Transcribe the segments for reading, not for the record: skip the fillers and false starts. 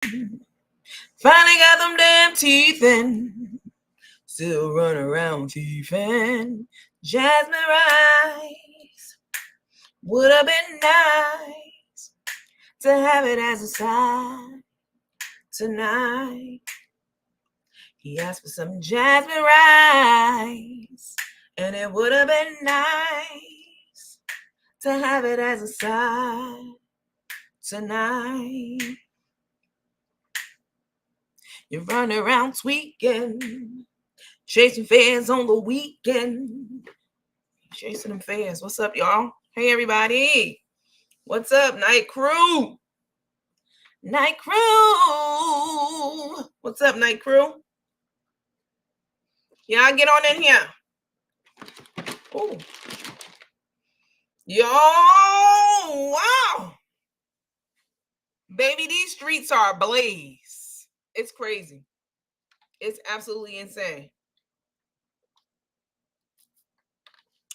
Finally got them damn teeth in. Still run around thieving. Jasmine rice would have been nice to have it as a side tonight. He asked for some jasmine rice, and it would have been nice to have it as a side tonight. You run around tweaking, chasing fans on the weekend. Chasing them fans. What's up, y'all? Hey, everybody. What's up, Night Crew? Night Crew. What's up, Night Crew? Y'all get on in here. Ooh. Yo, wow. Baby, these streets are ablaze. It's crazy. It's absolutely insane.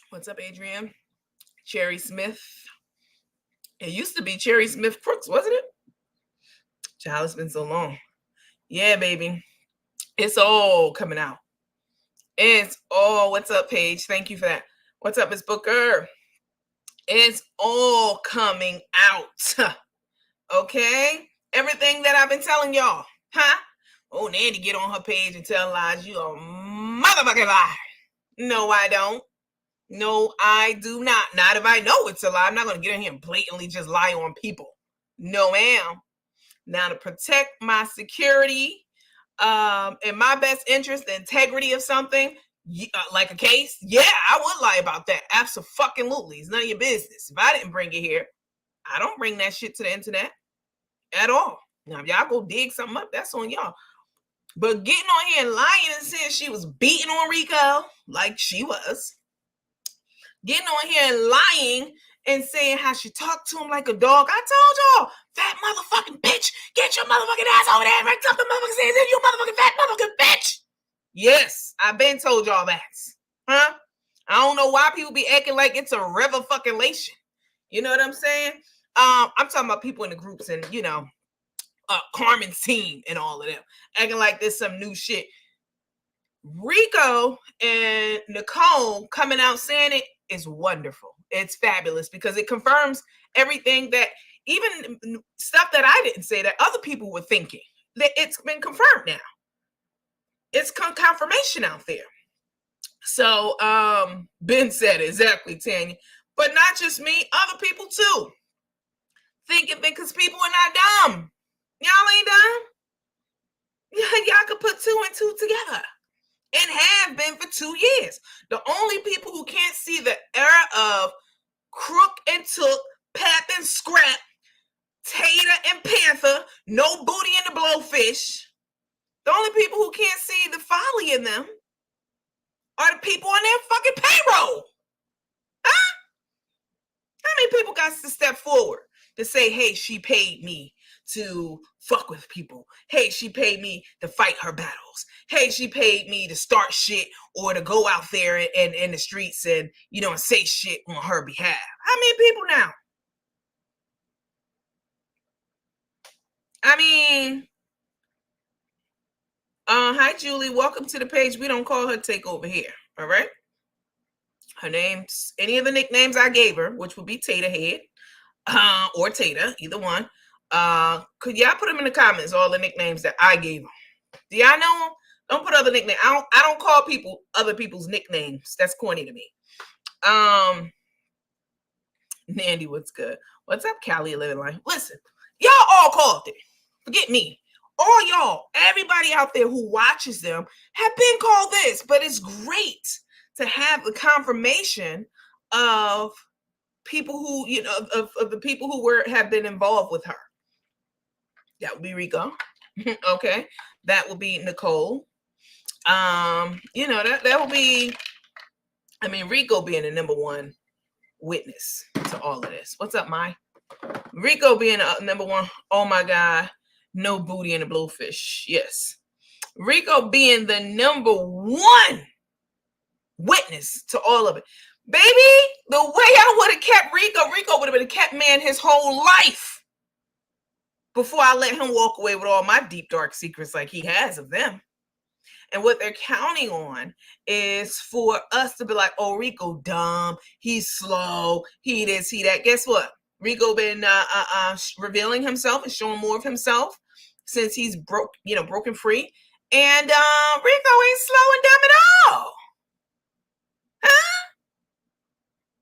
What's up, Adrian? Cherry Smith. It used to be Cherry Smith Crooks, wasn't it? Child, it's been so long. Yeah, baby. It's all coming out. It's all, what's up, Paige? Thank you for that. What's up, Miss Booker? It's all coming out. Okay? Everything that I've been telling y'all. Huh? Oh, Nandy get on her page and tell lies. You a motherfucking lie. No, I don't. No, I do not. Not if I know it's a lie. I'm not going to get in here and blatantly just lie on people. No, ma'am. Now, to protect my security, in my best interest, the integrity of something, like a case, yeah, I would lie about that. Absolutely. It's none of your business. If I didn't bring it here, I don't bring that shit to the internet at all. Now, if y'all go dig something up, that's on y'all. But getting on here and lying and saying she was beating on Rico, like she was. Getting on here and lying and saying how she talked to him like a dog. I told y'all, fat motherfucking bitch, get your motherfucking ass over there and rank up the motherfucking says, you motherfucking fat motherfucking bitch. Yes, I've been told y'all that. Huh? I don't know why people be acting like it's a revel-fucking-lation. You know what I'm saying? I'm talking about people in the groups and, you know, Carmen's team and all of them. Acting like there's some new shit. Rico and Nicole coming out saying it is wonderful. It's fabulous because it confirms everything that, even stuff that I didn't say, that other people were thinking. It's been confirmed now. It's confirmation out there. So Ben said it, exactly, Tanya. But not just me, other people too. Thinking because people are not dumb. Y'all ain't dumb. Y'all could put 2 and 2 together. And have been for 2 years. The only people who can't see the era of Crook and Took, Pap and Scrap, Tata and Panther, no booty in the blowfish. The only people who can't see the folly in them are the people on their fucking payroll. Huh? How many people got to step forward to say, hey, she paid me to fuck with people. Hey, she paid me to fight her battles. Hey, she paid me to start shit or to go out there and in the streets and, you know, and say shit on her behalf. How many people now? I mean, hi, Julie. Welcome to the page. We don't call her Takeover here. All right. Her name's any of the nicknames I gave her, which would be Tata Head or Tata, either one. Could y'all put them in the comments, all the nicknames that I gave them? Do y'all know them? Don't put other nicknames. I don't call people other people's nicknames. That's corny to me. Nandy, what's good? What's up, Callie Living Life? Listen, y'all all called it. Forget me. All y'all, everybody out there who watches them have been called this, but it's great to have the confirmation of people who, you know, of the people who have been involved with her. That would be Rico. Okay. That would be Nicole. You know, that would be, I mean, Rico being the number one witness to all of this. What's up, Mai? Rico being number one. Oh my God. No booty in the blowfish. Yes. Rico being the number one witness to all of it. Baby, the way I would have kept Rico would have been a kept man his whole life. before I let him walk away with all my deep, dark secrets like he has of them. And what they're counting on is for us to be like, oh, Rico dumb, he's slow, he this, he that. Guess what? Rico been revealing himself and showing more of himself since he's broken free. And Rico ain't slowing down at all. Huh?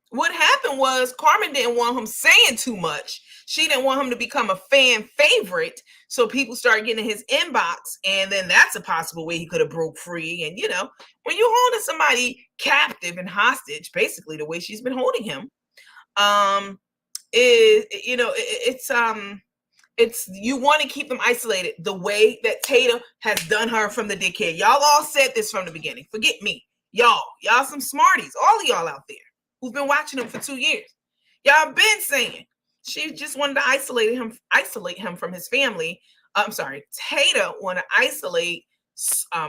What happened was Carmen didn't want him saying too much. She didn't want him to become a fan favorite. So people started getting in his inbox. And then that's a possible way he could have broke free. And, when you're holding somebody captive and hostage, basically the way she's been holding him, it's you want to keep them isolated the way that Tata has done her from the dickhead. Y'all all said this from the beginning. Forget me. Y'all some smarties. All of y'all out there who've been watching him for 2 years. Y'all been saying she just wanted to isolate him from his family. I'm sorry, Tata wanted to isolate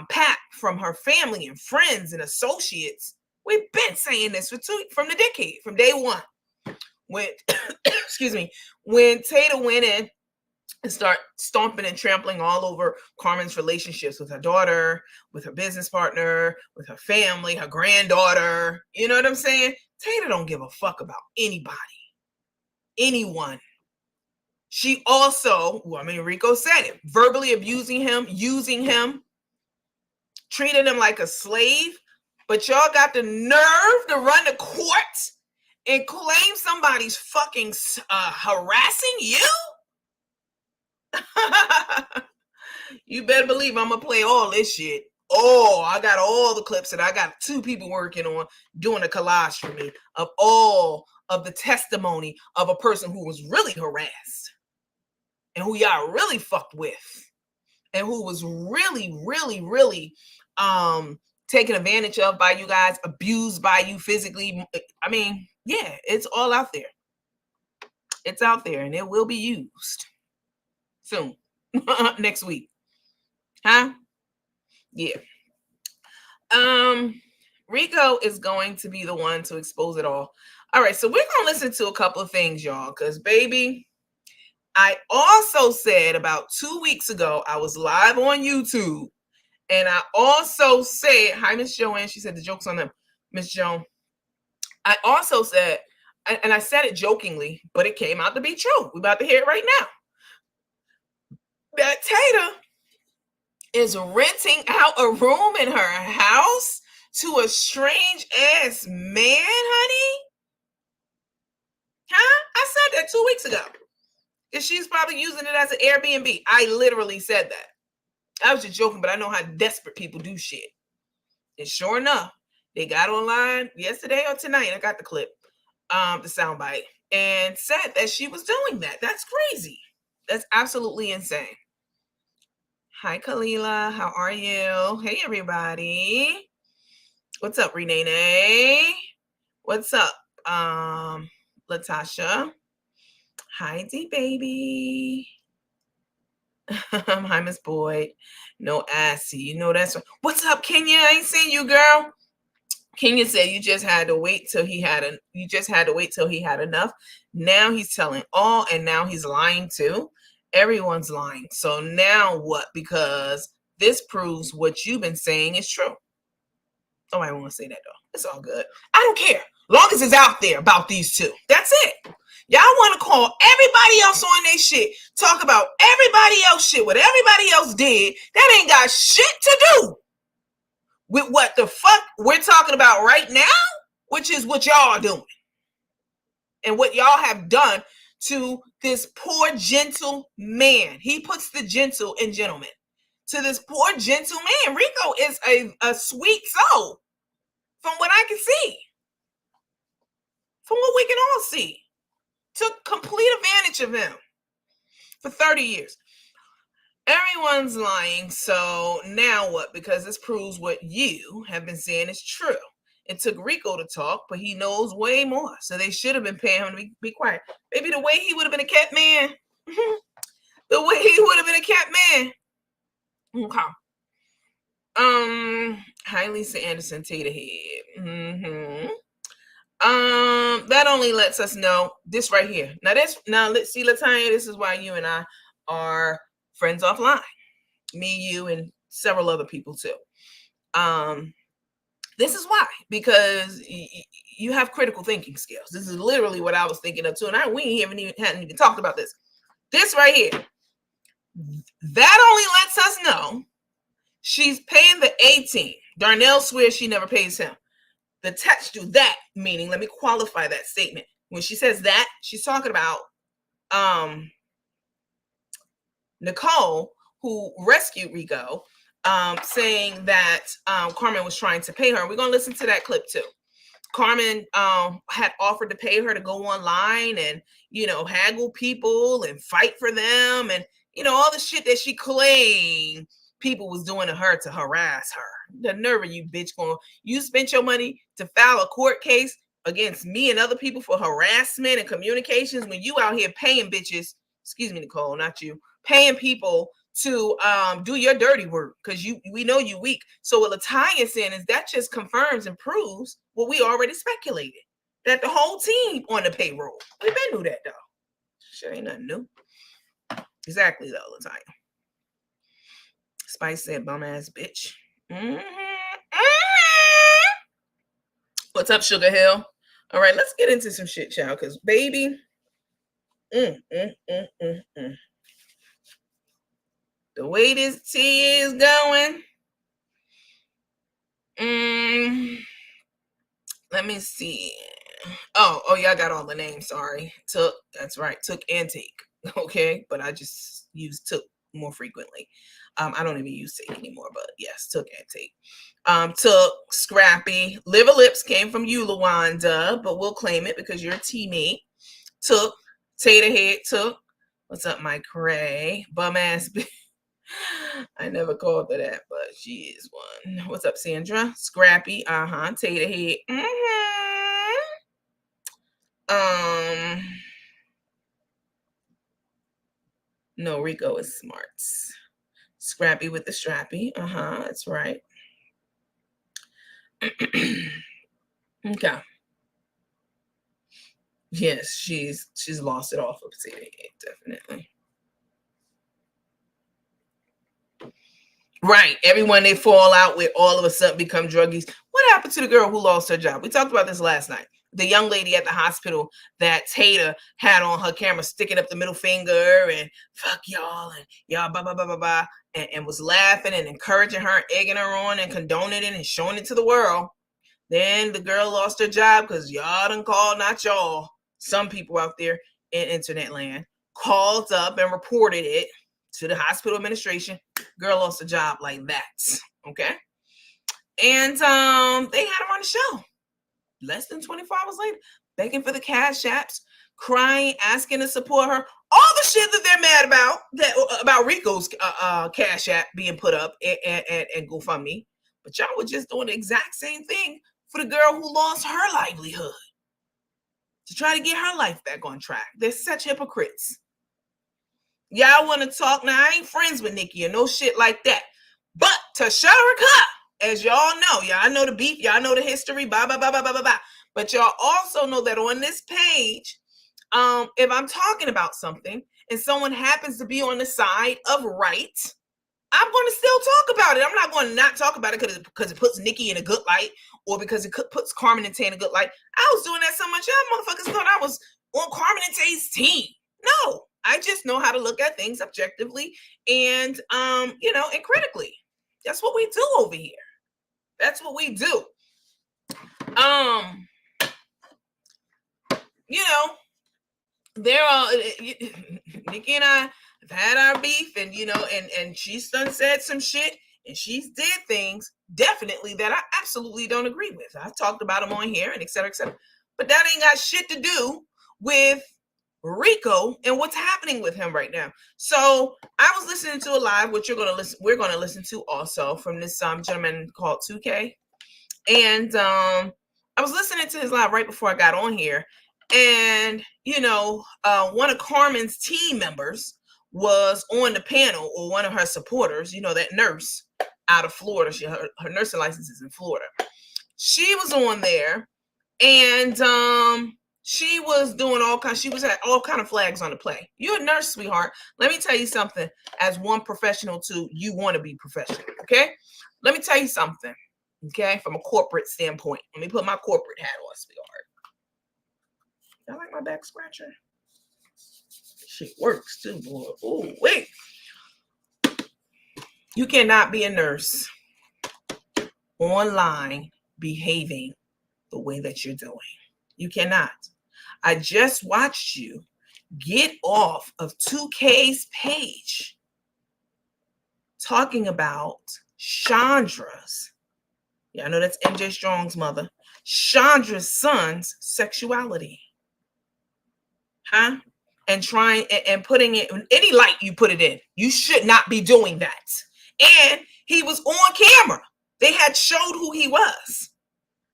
Pat from her family and friends and associates. We've been saying this from the decade, from day one. When when Tata went in and start stomping and trampling all over Carmen's relationships with her daughter, with her business partner, with her family, her granddaughter. You know what I'm saying? Tata don't give a fuck about anybody, anyone. She also, Rico said it, verbally abusing him, using him, treating him like a slave. But y'all got the nerve to run to court and claim somebody's fucking harassing you? You better believe I'm gonna play all this shit. Oh, I got all the clips that I got 2 people working on doing a collage for me of all of the testimony of a person who was really harassed and who y'all really fucked with and who was really, really, really taken advantage of by you guys, abused by you physically. Yeah, it's all out there. It's out there and it will be used soon. Next week. Huh? Yeah. Rico is going to be the one to expose it all. All right, so we're gonna listen to a couple of things, y'all, because baby, I also said about 2 weeks ago, I was live on YouTube, and I also said, hi, Miss Joanne. She said the joke's on them, Miss Joan. I also said, and I said it jokingly, but it came out to be true. We're about to hear it right now. That Tata is renting out a room in her house to a strange ass man, honey. Huh? I said that 2 weeks ago. Because she's probably using it as an Airbnb. I literally said that. I was just joking, but I know how desperate people do shit. And sure enough, they got online yesterday or tonight. I got the clip, the soundbite, and said that she was doing that. That's crazy. That's absolutely insane. Hi, Kalila. How are you? Hey, everybody. What's up, Renee? What's up, Latasha? Hi, D baby. Hi, Miss Boyd. No assy. You know that's right. What's up, Kenya? I ain't seen you, girl. Kenya said you just had to wait till he had enough. Now he's telling all, and now he's lying too. Everyone's lying. So now what? Because this proves what you've been saying is true. Oh, I won't say that though. It's all good. I don't care. Long as it's out there about these two. That's it. Y'all want to call everybody else on their shit. Talk about everybody else shit. What everybody else did. That ain't got shit to do with what the fuck we're talking about right now, which is what y'all are doing. And what y'all have done to this poor, gentle man. He puts the gentle in gentleman. To this poor, gentle man. Rico is a sweet soul. From what I can see. From what we can all see. Took complete advantage of him. For 30 years. Everyone's lying. So now what? Because this proves what you have been saying is true. It took Rico to talk, but he knows way more. So they should have been paying him to be quiet. Maybe the way he would have been a cat man. The way he would have been a cat man. Okay. Hi, Lisa Anderson, Tata Head. That only lets us know this right here. Now let's see, Latanya, this is why you and I are friends offline. Me, you, and several other people too. This is why, because you have critical thinking skills. This is literally what I was thinking of too, and we hadn't even talked about this. This right here, that only lets us know she's paying the 18. Darnell swears she never pays him. The text do that, meaning, let me qualify that statement. When she says that, she's talking about Nicole, who rescued Rico, saying that Carmen was trying to pay her. We're going to listen to that clip too. Carmen had offered to pay her to go online and, haggle people and fight for them and, all the shit that she claimed people was doing to her to harass her. The nerve of you, bitch, you spent your money to file a court case against me and other people for harassment and communications when you out here paying bitches, excuse me, Nicole, not you, paying people to do your dirty work because we know you weak. So what Latoya saying is that just confirms and proves what we already speculated, that the whole team on the payroll. We been knew that though. Sure ain't nothing new. Exactly though, Latoya. Spice said bum ass bitch. What's up, Sugar Hill? All right, let's get into some shit, child, because baby. The way this tea is going. Let me see. Oh, yeah, I got all the names. Sorry. Took, that's right. Took and take. Okay, but I just use took more frequently. I don't even use take anymore, but yes, took and take. Took, Scrappy. Liver Lips came from you, Lawanda, but we'll claim it because you're a teammate. Took, Tater Head, took. What's up, Mike Ray? Bum ass bitch. I never called her that, but she is one. What's up, Sandra? Scrappy, Tater Head. No, Rico is smarts. Scrappy with the strappy. That's right. Okay. Yes, she's lost it off of Tater Head, definitely. Right. Everyone they fall out with all of a sudden become druggies. What happened to the girl who lost her job? We talked about this last night. The young lady at the hospital that Tata had on her camera sticking up the middle finger and fuck y'all and y'all blah, blah, blah, blah, blah, and was laughing and encouraging her, egging her on and condoning it and showing it to the world. Then the girl lost her job because y'all done called, not y'all, some people out there in internet land, called up and reported it to the hospital administration. Girl lost a job like that. Okay. And they had her on the show less than 24 hours later, begging for the cash apps, crying, asking to support her. All the shit that they're mad about Rico's cash app being put up and GoFundMe. But y'all were just doing the exact same thing for the girl who lost her livelihood to try to get her life back on track. They're such hypocrites. Y'all want to talk? Now, I ain't friends with Nikki or no shit like that. But Tasharika, as y'all know, y'all know the beef, y'all know the history, blah, blah, blah, blah, blah, blah, blah. But y'all also know that on this page, if I'm talking about something and someone happens to be on the side of right, I'm going to still talk about it. I'm not going to not talk about it because it puts Nikki in a good light or because it puts Carmen and Tay in a good light. I was doing that so much, y'all motherfuckers thought I was on Carmen and Tay's team. No, I just know how to look at things objectively and, and critically. That's what we do over here. That's what we do. There are Nikki and I have had our beef, and and she's done said some shit, and she's did things definitely that I absolutely don't agree with. I've talked about them on here, and et cetera, et cetera. But that ain't got shit to do with Rico and what's happening with him right now. So I was listening to a live, which we're gonna listen to also from this gentleman called 2K, and I was listening to his live right before I got on here, and one of Carmen's team members was on the panel, or one of her supporters, that nurse out of Florida. Her nursing license is in Florida. She was on there, and She was doing all kinds. She was at all kind of flags on the play. You're a nurse, sweetheart. Let me tell you something. As one professional, too, you want to be professional. Okay. Let me tell you something. Okay, from a corporate standpoint. Let me put my corporate hat on, sweetheart. I like my back scratcher. Shit works too, boy. Oh, wait. You cannot be a nurse online behaving the way that you're doing. You cannot. I just watched you get off of 2K's page talking about Chandra's, yeah, I know that's MJ Strong's mother, Chandra's son's sexuality. Huh? And trying and putting it in any light you put it in. You should not be doing that. And he was on camera. They had showed who he was.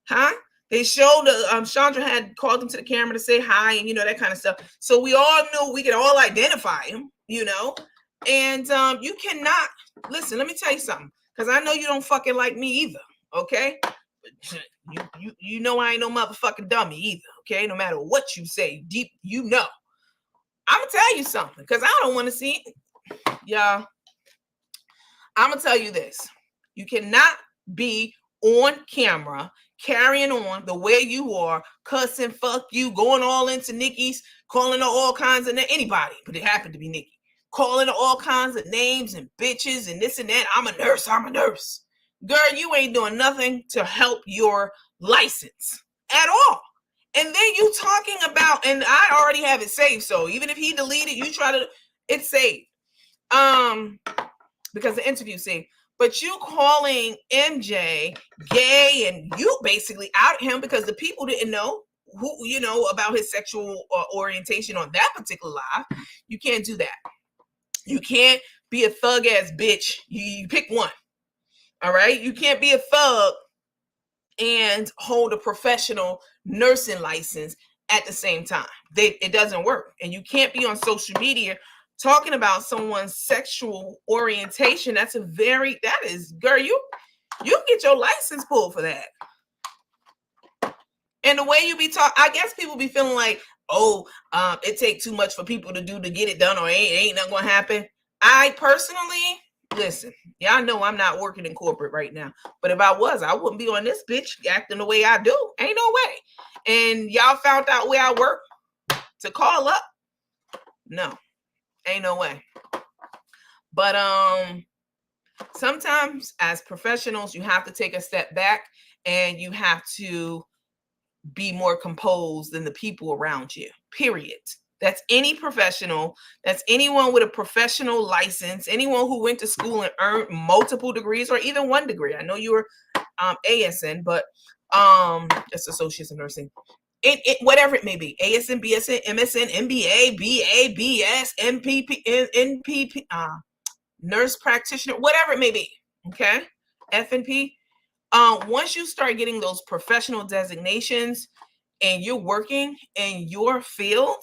Huh? They showed Chandra had called him to the camera to say hi and that kind of stuff. So we all knew, we could all identify him, and you cannot listen. Let me tell you something, because I know you don't fucking like me either. Okay, you know I ain't no motherfucking dummy either. Okay, no matter what you say, deep, I'm gonna tell you something, because I don't want to see it, y'all. I'm gonna tell you this: you cannot be on camera carrying on the way you are, cussing, fuck you, going all into Nikki's, calling her all kinds of anybody, but it happened to be Nikki, calling her all kinds of names and bitches and this and that. I'm a nurse. Girl, you ain't doing nothing to help your license at all. And then you talking about, and I already have it saved, so even if he deleted, you try to, it's saved. Because the interview saved. But you calling MJ gay, and you basically out him because the people didn't know who, about his sexual orientation on that particular live. You can't do that. You can't be a thug ass bitch. You pick one. All right. You can't be a thug and hold a professional nursing license at the same time. It doesn't work. And you can't be on social media talking about someone's sexual orientation. That is, girl, you get your license pulled for that. And the way you be talking, I guess people be feeling like, it take too much for people to do to get it done, or ain't nothing gonna happen. I personally, listen, y'all know I'm not working in corporate right now, but if I was, I wouldn't be on this bitch acting the way I do. Ain't no way. And y'all found out where I work to call up? No. Ain't no way. But sometimes as professionals, you have to take a step back and you have to be more composed than the people around you. Period. That's any professional. That's anyone with a professional license, anyone who went to school and earned multiple degrees or even one degree. I know you were ASN, but just Associates in Nursing. It whatever it may be, ASN, BSN, MSN, MBA, BA, BS, MPP, NPP, nurse practitioner, whatever it may be. Okay, FNP. Once you start getting those professional designations and you're working in your field,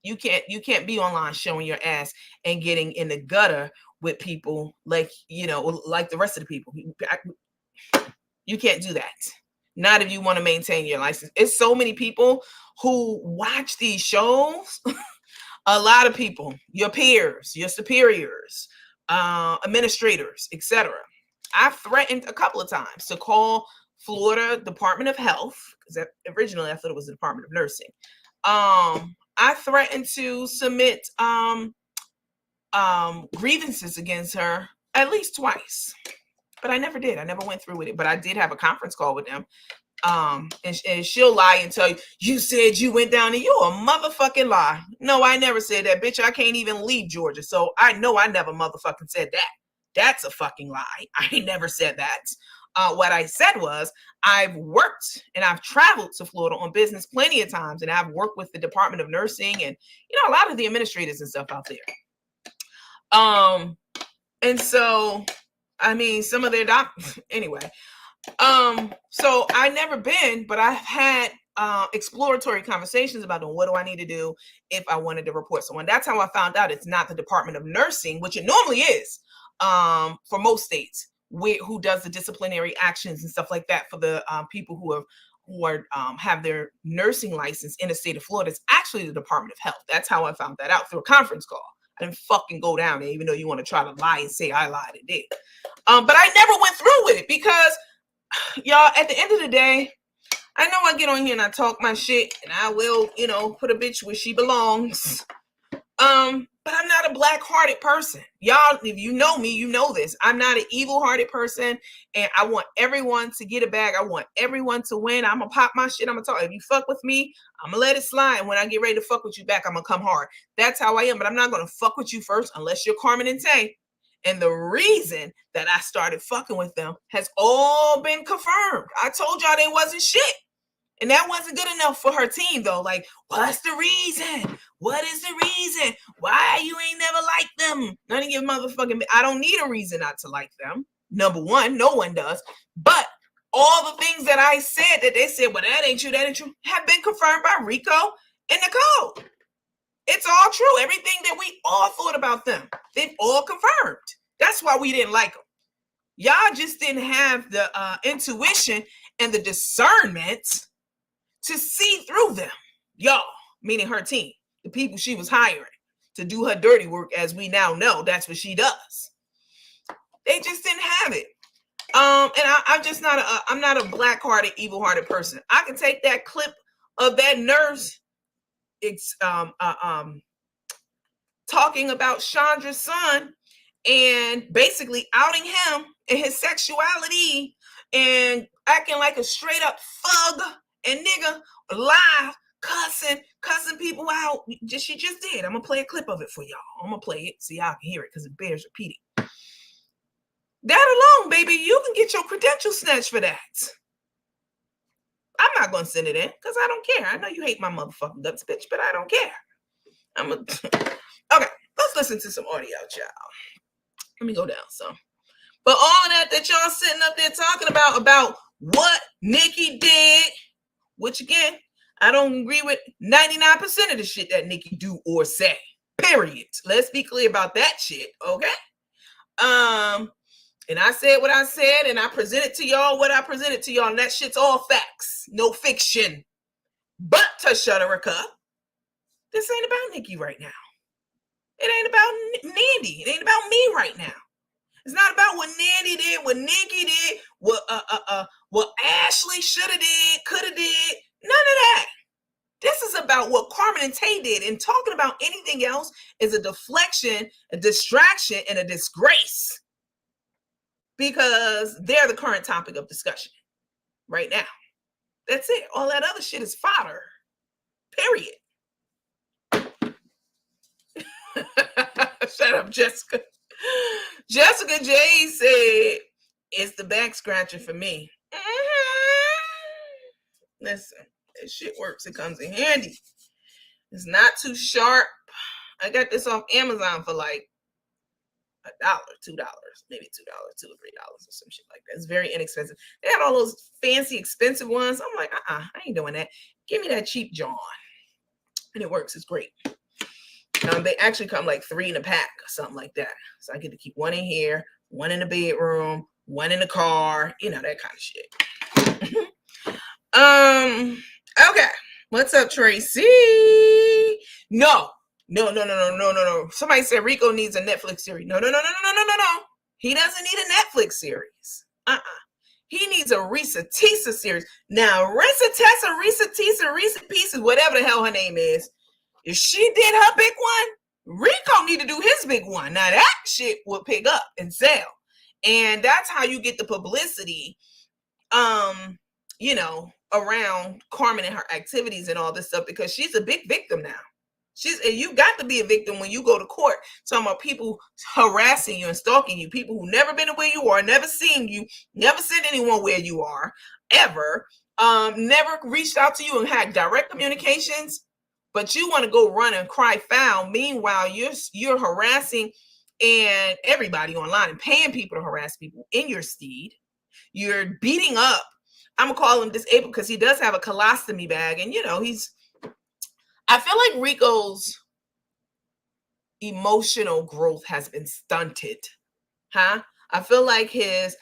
you can't be online showing your ass and getting in the gutter with people like the rest of the people. You can't do that. Not if you want to maintain your license. It's so many people who watch these shows. A lot of people, your peers, your superiors, administrators, etc. I've threatened a couple of times to call Florida Department of Health, because originally I thought it was the Department of Nursing. I threatened to submit grievances against her at least twice. But I never did. I never went through with it. But I did have a conference call with them. And she'll lie and tell you said you went down, and you're a motherfucking lie. No, I never said that, bitch. I can't even leave Georgia. So I know I never motherfucking said that. That's a fucking lie. I never said that. What I said was I've worked and I've traveled to Florida on business plenty of times. And I've worked with the Department of Nursing and, a lot of the administrators and stuff out there. And so, I mean, some of their anyway. So I never been, but I've had exploratory conversations about what do I need to do if I wanted to report someone. That's how I found out it's not the Department of Nursing, which it normally is for most states, who does the disciplinary actions and stuff like that for the people who are have their nursing license in the state of Florida. It's actually the Department of Health. That's how I found that out, through a conference call. I didn't fucking go down there, even though you want to try to lie and say I lied and did. But I never went through with it because, y'all, at the end of the day, I know I get on here and I talk my shit, and I will, put a bitch where she belongs. But I'm not a black-hearted person. Y'all, if you know me, you know this. I'm not an evil-hearted person, and I want everyone to get a bag. I want everyone to win. I'm gonna pop my shit. I'm gonna talk. If you fuck with me, I'm gonna let it slide. And when I get ready to fuck with you back, I'm gonna come hard. That's how I am. But I'm not gonna fuck with you first unless you're Carmen and Tay. And the reason that I started fucking with them has all been confirmed. I told y'all they wasn't shit. And that wasn't good enough for her team, though. Like, what's the reason? What is the reason? Why you ain't never liked them? None of your motherfucking... I don't need a reason not to like them. Number one, no one does. But all the things that I said that they said, well, that ain't true, have been confirmed by Rico and Nicole. It's all true. Everything that we all thought about them, they've all confirmed. That's why we didn't like them. Y'all just didn't have the intuition and the discernment to see through them. Y'all, meaning her team, the people she was hiring to do her dirty work, as we now know that's what she does. They just didn't have it. And I'm just not I'm not a black-hearted, evil-hearted person. I can take that clip of that nurse talking about Chandra's son and basically outing him and his sexuality and acting like a straight up thug and nigga, live, cussing people out. She just did. I'm gonna play a clip of it for y'all. I'm gonna play it so y'all can hear it because it bears repeating. That alone, baby, you can get your credentials snatched for that. I'm not gonna send it in because I don't care. I know you hate my motherfucking guts, bitch, but I don't care. Okay, let's listen to some audio, child. Let me go down some. But all of that y'all sitting up there talking about what Nikki did, which again, I don't agree with 99% of the shit that Nikki do or say. Period. Let's be clear about that shit, okay? And I said what I said, and I presented to y'all what I presented to y'all, and that shit's all facts, no fiction. But to shut her up, this ain't about Nikki right now. It ain't about Nandy. It ain't about me right now. It's not about what Nandy did, what Nikki did, what Ashley should have did, could have did. None of that. This is about what Carmen and Tay did. And talking about anything else is a deflection, a distraction, and a disgrace. Because they're the current topic of discussion right now. That's it. All that other shit is fodder. Period. Shut up, Jessica. Jessica J said, it's the back scratcher for me. Listen, that shit works. It comes in handy. It's not too sharp. I got this off Amazon for like $1, $2, maybe $2, $2 or $3 or some shit like that. It's very inexpensive. They had all those fancy, expensive ones. I'm like, I ain't doing that. Give me that cheap John. And it works. It's great. They actually come like 3 in a pack or something like that. So I get to keep one in here, one in the bedroom, one in the car, that kind of shit. Okay. What's up, Tracy? No. Somebody said Rico needs a Netflix series. No. He doesn't need a Netflix series. He needs a Risa Tisa series. Now, Risa Tisa, Risa Pieces, whatever the hell her name is, if she did her big one, Rico need to do his big one. Now, that shit will pick up and sell. And that's how you get the publicity, around Carmen and her activities and all this stuff, because she's a big victim now. And you got to be a victim when you go to court talking about people harassing you and stalking you, people who never been to where you are, never seen you, never sent anyone where you are, ever, never reached out to you and had direct communications, but you want to go run and cry foul. Meanwhile, you're harassing and everybody online and paying people to harass people in your stead. You're beating up. I'm gonna call him disabled because he does have a colostomy bag, and I feel like Rico's emotional growth has been stunted. I feel like his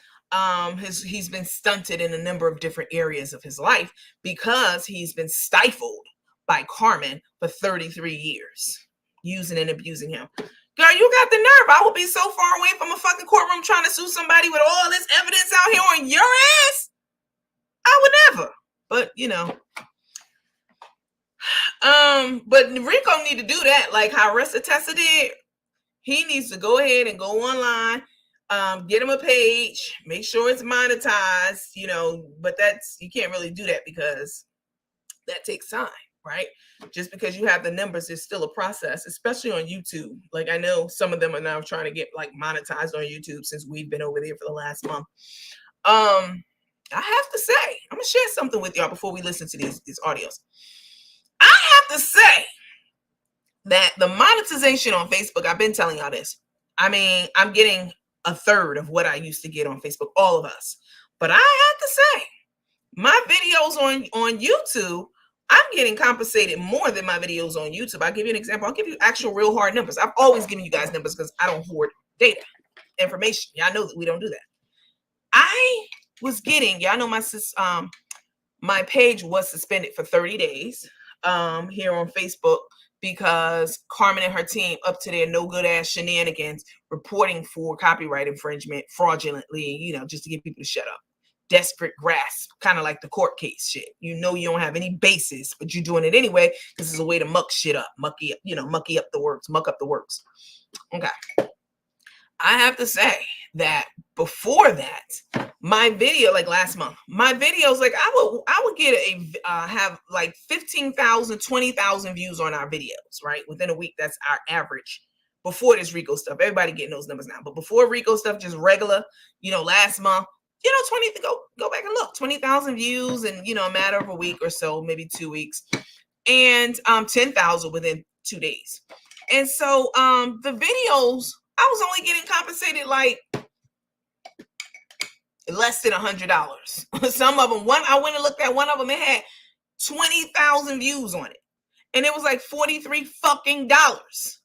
he's been stunted in a number of different areas of his life because he's been stifled by Carmen for 33 years, using and abusing him. Girl, you got the nerve. I will be so far away from a fucking courtroom trying to sue somebody with all this evidence out here on your ass. I would never. But you know. But Rico need to do that, like how Ressa Tessa did. He needs to go ahead and go online, get him a page, make sure it's monetized, you know, but that's, you can't really do that because that takes time, right? Just because you have the numbers is still a process, especially on YouTube. Like I know some of them are now trying to get like monetized on YouTube since we've been over there for the last month. I have to say, I'm gonna share something with y'all before we listen to these audios. I have to say that the monetization on Facebook, I've been telling y'all this. I mean, I'm getting a third of what I used to get on Facebook, all of us. But I have to say, my videos on YouTube, I'm getting compensated more than my videos on YouTube. I'll give you an example. I'll give you actual real hard numbers. I've always given you guys numbers because I don't hoard data, information. Y'all know that we don't do that. I was getting, y'all know my page was suspended for 30 days here on Facebook because Carmen and her team up to their no good ass shenanigans reporting for copyright infringement fraudulently, you know, just to get people to shut up. Desperate grasp, kind of like the court case shit. You know, you don't have any basis, but you're doing it anyway. This is a way to muck shit up, mucky up the works, muck up the works. Okay. I have to say that before that, my video, like last month, my videos, like I would get have like 15,000, 20,000 views on our videos, right? Within a week, that's our average. Before this Rico stuff, everybody getting those numbers now. But before Rico stuff, just regular, you know, last month, you know, go back and look, 20,000 views in, you know, a matter of a week or so, maybe 2 weeks, and 10,000 within 2 days. And so the videos, I was only getting compensated like less than $100. Some of them, I went and looked at one of them, it had 20,000 views on it. And it was like $43 fucking dollars.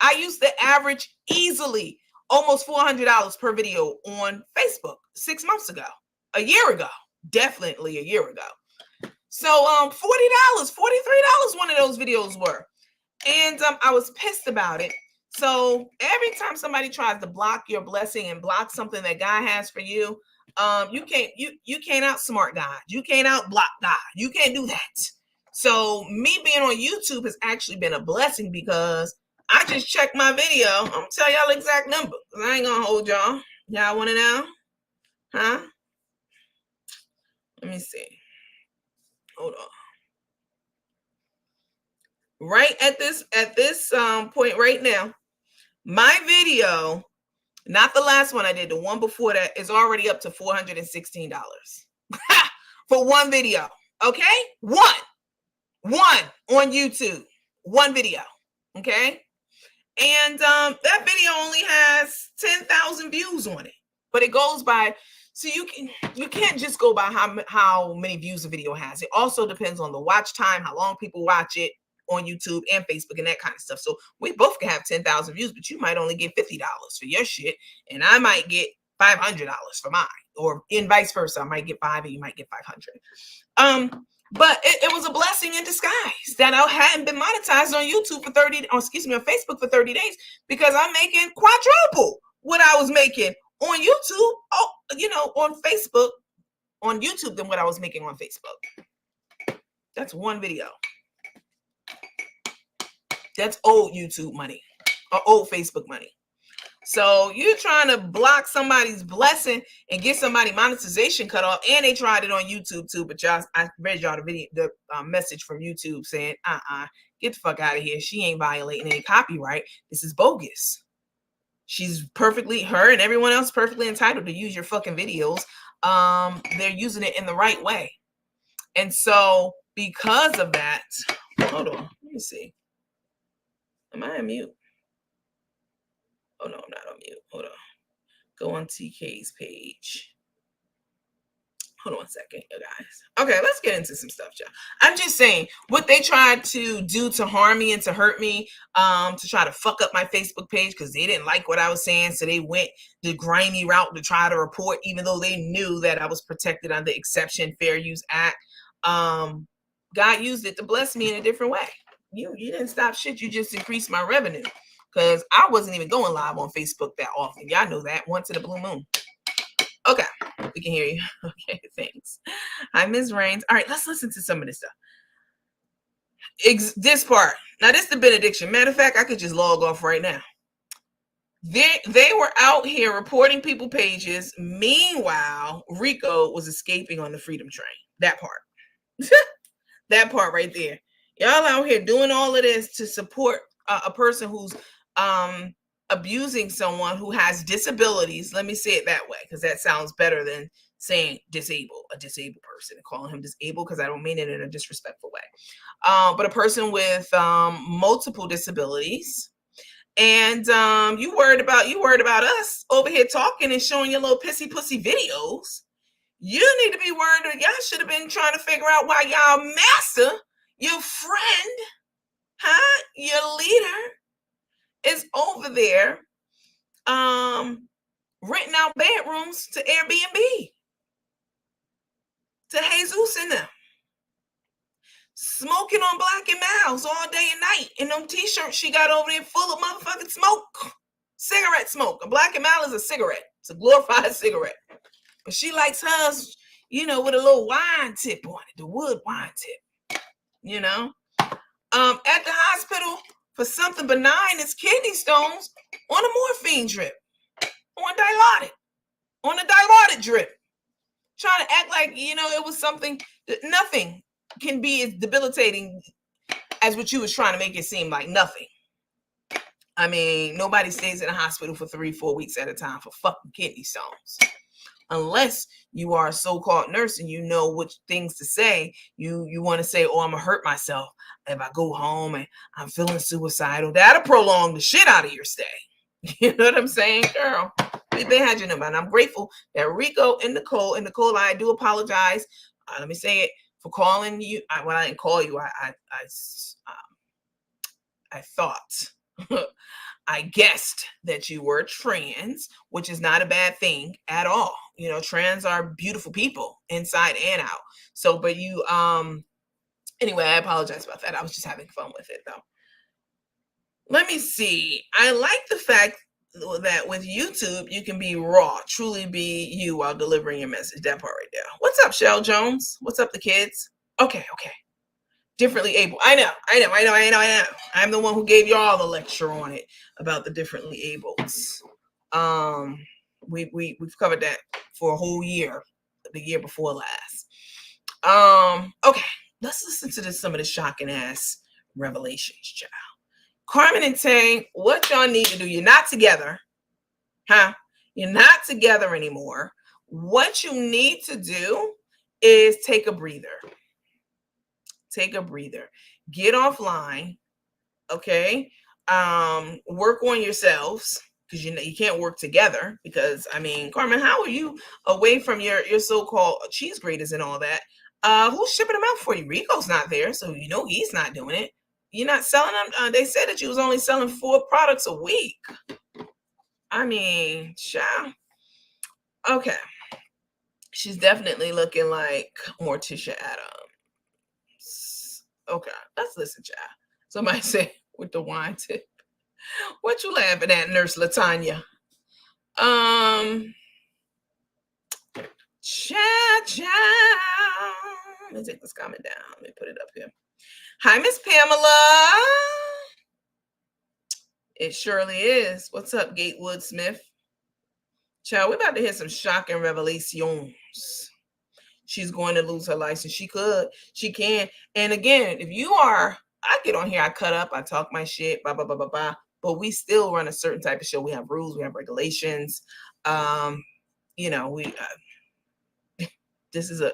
I used to average easily almost $400 per video on Facebook 6 months ago, a year ago, definitely a year ago. So $40, $43 one of those videos were. And I was pissed about it. So every time somebody tries to block your blessing and block something that God has for you, you can't outsmart God. You can't outblock God. You can't do that. So me being on YouTube has actually been a blessing because I just checked my video. I'm gonna tell y'all the exact number. I ain't gonna hold y'all. Y'all want to know? Huh? Let me see. Hold on. Right at this point right now, my video, not the last one I did, the one before that, is already up to $416 for one video. Okay, one on YouTube, one video. Okay, and that video only has 10,000 views on it, but it goes by. So you can't just go by how many views a video has. It also depends on the watch time, how long people watch it on YouTube and Facebook and that kind of stuff. So we both can have 10,000 views, but you might only get $50 for your shit, and I might get $500 for mine, or in vice versa. I might get 5 and you might get 500. But it was a blessing in disguise that I hadn't been monetized on YouTube for on Facebook for 30 days, because I'm making quadruple what I was making on YouTube, on Facebook, on YouTube than what I was making on Facebook. That's one video. That's old YouTube money or old Facebook money. So you're trying to block somebody's blessing and get somebody monetization cut off, and they tried it on YouTube too. But I read y'all the message from YouTube saying, get the fuck out of here. She ain't violating any copyright. This is bogus. She's her and everyone else perfectly entitled to use your fucking videos. They're using it in the right way. And so because of that, hold on, let me see. Am I on mute? Oh no, I'm not on mute. Hold on. Go on TK's page. Hold on one second, you guys. Okay, let's get into some stuff, y'all. I'm just saying what they tried to do to harm me and to hurt me, to try to fuck up my Facebook page because they didn't like what I was saying, so they went the grimy route to try to report, even though they knew that I was protected under Exception Fair Use Act. God used it to bless me in a different way. You didn't stop shit. You just increased my revenue because I wasn't even going live on Facebook that often. Y'all know that. Once in a blue moon. Okay, we can hear you. Okay, thanks. Hi, Ms. Rains. All right, let's listen to some of this stuff. This part. Now, this is the benediction. Matter of fact, I could just log off right now. They were out here reporting people pages. Meanwhile, Rico was escaping on the Freedom Train. That part. That part right there. Y'all out here doing all of this to support a person who's abusing someone who has disabilities. Let me say it that way because that sounds better than saying a disabled person and calling him disabled because I don't mean it in a disrespectful way. But a person with multiple disabilities. And you worried about us over here talking and showing your little pissy pussy videos. You need to be worried. Y'all should have been trying to figure out why y'all master, your friend, your leader, is over there renting out bedrooms to Airbnb, to Jesus and them, smoking on Black and Miles all day and night in them t-shirts she got over there full of motherfucking smoke, cigarette smoke. A Black and Miles is a cigarette. It's a glorified cigarette. But she likes hers, with a little wine tip on it, the wood wine tip, At the hospital for something benign as kidney stones on a morphine drip, on a dilaudid drip, trying to act like, it was something that nothing can be as debilitating as what you was trying to make it seem like. Nothing. I mean, nobody stays in a hospital for 3-4 weeks at a time for fucking kidney stones. Unless you are a so-called nurse and you know which things to say. You want to say, oh, I'm going to hurt myself if I go home and I'm feeling suicidal. That'll prolong the shit out of your stay. You know what I'm saying, girl? They had your number. And I'm grateful that Rico and Nicole, I do apologize. Let me say it for calling you. When I didn't call you, I thought, I guessed that you were trans, which is not a bad thing at all. Trans are beautiful people inside and out. So, but you, anyway, I apologize about that. I was just having fun with it though. Let me see. I like the fact that with YouTube, you can be raw, truly be you while delivering your message. That part right there. What's up, Shell Jones? What's up, the kids? Okay. Differently able. I know. I'm the one who gave y'all the lecture on it about the differently ableds. We've covered that for a whole year, the year before last. Okay, let's listen to some of the shocking ass revelations, child. Carmen and Tang, what y'all need to do? You're not together, You're not together anymore. What you need to do is take a breather. Get offline, okay? Work on yourselves because you can't work together. Because Carmen, how are you away from your so-called cheese graters and all that? Who's shipping them out for you? Rico's not there, so he's not doing it. You're not selling them. They said that you was only selling 4 products a week. Child. Okay. She's definitely looking like Morticia Adams. Okay, let's listen, child. Somebody say with the wine tip. What you laughing at, Nurse Latanya? Child. Let me take this comment down. Let me put it up here. Hi, Miss Pamela. It surely is. What's up, Gatewood Smith? Child, we're about to hear some shocking revelations. She's going to lose her license. She can. And again, if you are, I get on here, I cut up, I talk my shit, blah, blah, blah, blah, blah. But we still run a certain type of show. We have rules, we have regulations. This is a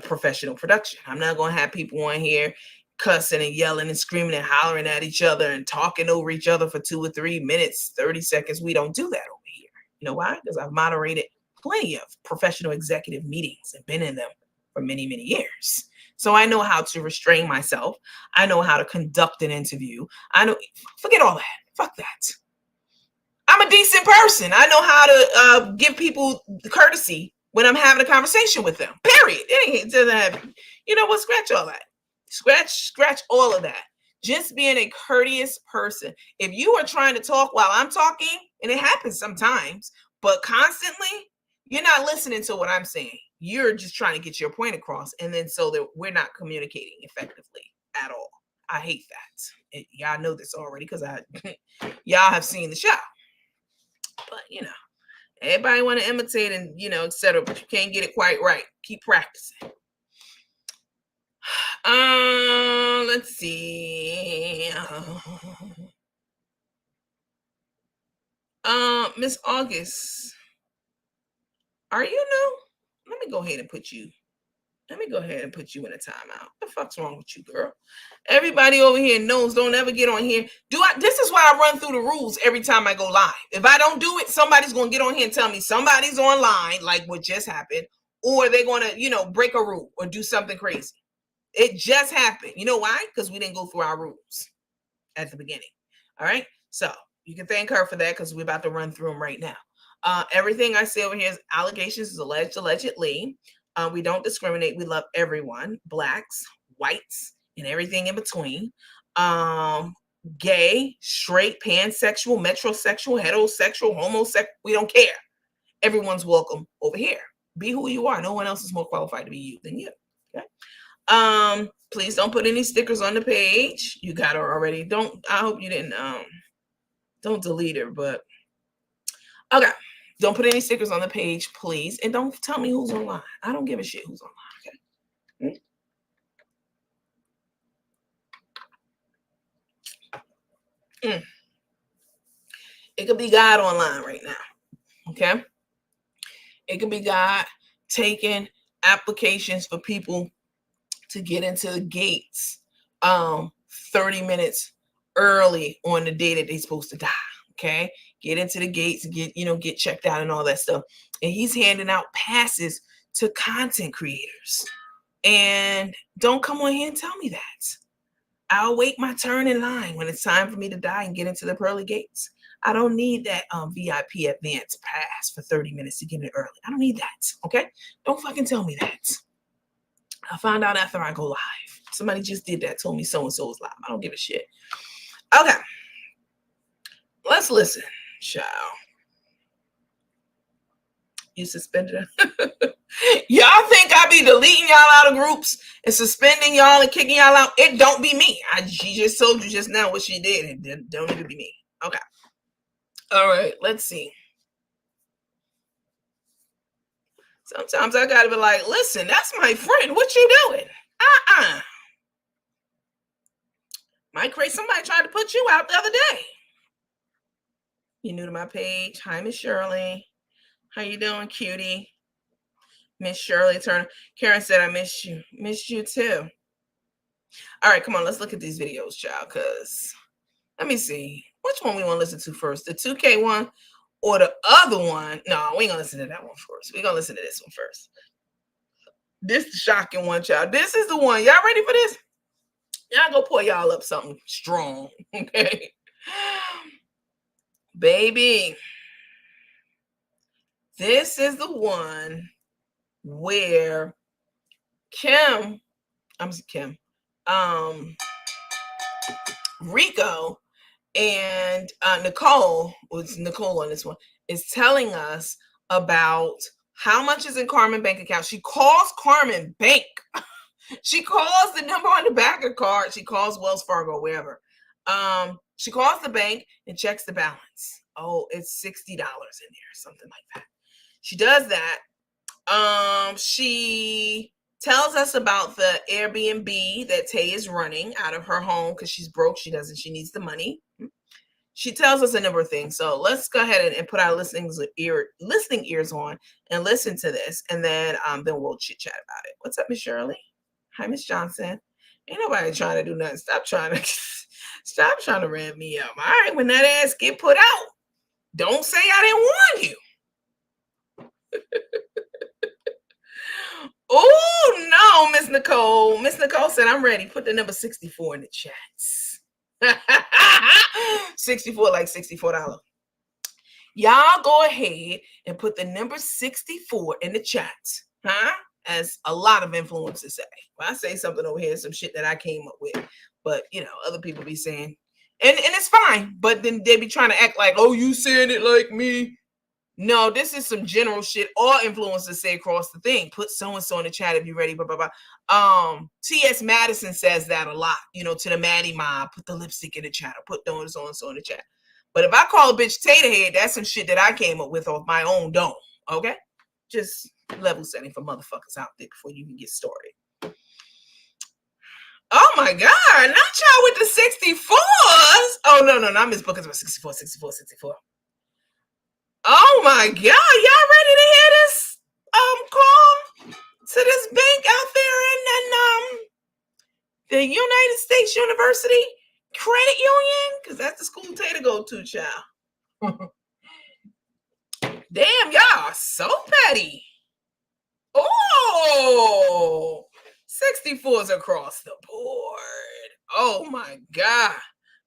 professional production. I'm not going to have people on here cussing and yelling and screaming and hollering at each other and talking over each other for 2 or 3 minutes, 30 seconds. We don't do that over here. You know why? Because I've moderated plenty of professional executive meetings and been in them for many, many years. So I know how to restrain myself. I know how to conduct an interview. I know, forget all that. Fuck that. I'm a decent person. I know how to give people courtesy when I'm having a conversation with them. Period. It doesn't have, you know what? Scratch all that. Scratch all of that. Just being a courteous person. If you are trying to talk while I'm talking, and it happens sometimes, but constantly, you're not listening to what I'm saying. You're just trying to get your point across, and then so that we're not communicating effectively at all. I hate that. Y'all know this already because y'all have seen the show. But everybody want to imitate and etc. But you can't get it quite right. Keep practicing. Let's see. Miss August, are you new? Let me go ahead and put you in a timeout. What the fuck's wrong with you, girl? Everybody over here knows don't ever get on here. This is why I run through the rules every time I go live. If I don't do it, somebody's gonna get on here and tell me somebody's online, like what just happened, or they're gonna, break a rule or do something crazy. It just happened. You know why? Because we didn't go through our rules at the beginning. All right. So you can thank her for that because we're about to run through them right now. Everything I say over here is allegations, is allegedly. We don't discriminate. We love everyone, blacks, whites, and everything in between. Gay, straight, pansexual, metrosexual, heterosexual, homosexual. We don't care. Everyone's welcome over here. Be who you are. No one else is more qualified to be you than you. Okay. Please don't put any stickers on the page. You got her already. I hope you didn't don't delete her, but okay. Don't put any stickers on the page, please. And don't tell me who's online. I don't give a shit who's online, okay? It could be God online right now. Okay. It could be God taking applications for people to get into the gates 30 minutes early on the day that they're supposed to die. Okay, get into the gates, get checked out and all that stuff. And he's handing out passes to content creators. And don't come on here and tell me that. I'll wait my turn in line when it's time for me to die and get into the pearly gates. I don't need that VIP advance pass for 30 minutes to get in early. I don't need that. Okay, don't fucking tell me that. I found out after I go live. Somebody just did that, told me so-and-so was live. I don't give a shit. Okay. Let's listen, child. You suspended her? Y'all think I be deleting y'all out of groups and suspending y'all and kicking y'all out? It don't be me. She just told you just now what she did. It don't even be me. Okay. All right. Let's see. Sometimes I gotta be like, listen, that's my friend. What you doing? Might create somebody tried to put you out the other day. You new to my page? Hi, Miss Shirley. How you doing, cutie? Miss Shirley Turner. Karen said, I missed you. Missed you too. All right, come on. Let's look at these videos, child, because let me see. Which one we want to listen to first? The 2K one or the other one? No, we ain't going to listen to that one first. We're going to listen to this one first. This is the shocking one, child. This is the one. Y'all ready for this? Y'all go pour y'all up something strong, okay? Baby, this is the one where Rico and Nicole on this one, is telling us about how much is in Carmen bank account. She calls Carmen Bank. She calls the number on the back of the card. She calls Wells Fargo, wherever. She calls the bank and checks the balance. Oh, it's $60 in there, something like that. She does that. She tells us about the Airbnb that Tay is running out of her home because she's broke. She needs the money. She tells us a number of things. So let's go ahead and put our listening ears on and listen to this. And then we'll chit chat about it. What's up, Miss Shirley? Hi, Miss Johnson. Ain't nobody trying to do nothing. Stop trying to ramp me up. All right, when that ass get put out, don't say I didn't warn you. Nicole, Miss Nicole. Miss Nicole said, I'm ready. Put the number 64 in the chats. 64 like $64. Y'all go ahead and put the number 64 in the chat. Huh? As a lot of influencers say. When I say something over here, some shit that I came up with. But, other people be saying, and it's fine. But then they be trying to act like, oh, you saying it like me. No, this is some general shit. All influencers say across the thing. Put so-and-so in the chat if you're ready, blah, blah, blah. T.S. Madison says that a lot, to the Maddie mob. Put the lipstick in the chat or put so-and-so in the chat. But if I call a bitch tater head, that's some shit that I came up with off my own dome, okay? Just level setting for motherfuckers out there before you even get started. Oh my God, not y'all with the 64s. Oh, no, I'm Miss Booker's about 64. Oh my God, y'all ready to hear this call to this bank out there in the United States University Credit Union? Because that's the school Tater go to, child. Damn, y'all so petty. Oh, 64s across the board. Oh my God.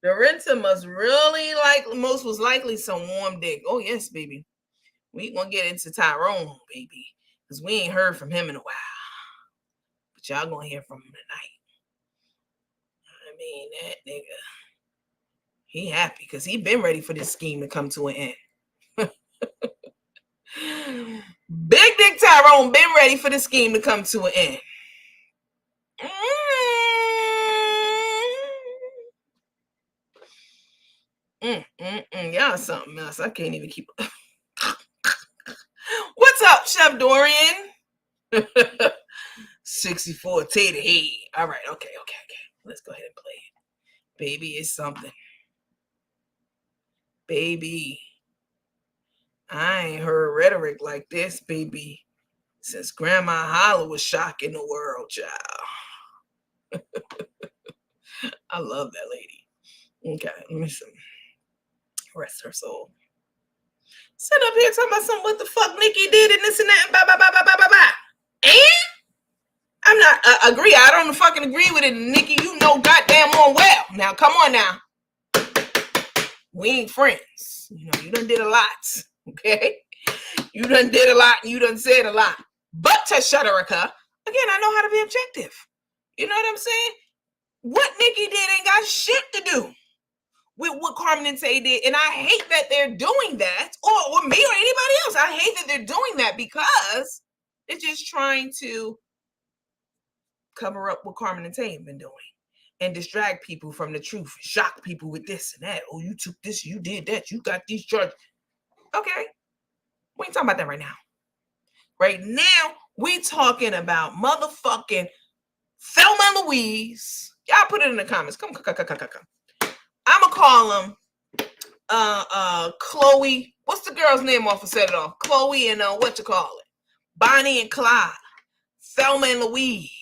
The renter must really most was likely some warm dick. Oh, yes, baby. We gonna get into Tyrone, baby. Because we ain't heard from him in a while. But y'all gonna hear from him tonight. I mean, that nigga, he happy because he been ready for this scheme to come to an end. Big Dick Tyrone been ready for the scheme to come to an end. Y'all something else. I can't even keep up. What's up, Chef Dorian? 64 Tater head. All right, okay. Let's go ahead and play it. Baby is something. Baby, I ain't heard rhetoric like this, baby, since Grandma Holla was shocking the world, child. I love that lady. Okay, let me see. Rest her soul. Sit up here talking about something what the fuck Nikki did and this and that and blah, blah, blah, blah, blah, blah. And I'm not agree. I don't fucking agree with it, Nikki. You know goddamn more well. Now, come on now. We ain't friends. You done did a lot. Okay? You done did a lot and you done said a lot. But to Shutterica, again, I know how to be objective. You know what I'm saying? What Nikki did ain't got shit to do with what Carmen and Tay did. And I hate that they're doing that, or me or anybody else. I hate that they're doing that because they're just trying to cover up what Carmen and Tay have been doing and distract people from the truth, shock people with this and that. Oh, you took this, you did that, you got these charges. Okay, we ain't talking about that right now. Right now, we talking about motherfucking Thelma and Louise. Y'all put it in the comments. Come. I'ma call them Chloe. What's the girl's name off of Set It Off? Chloe and what you call it? Bonnie and Clyde. Thelma and Louise.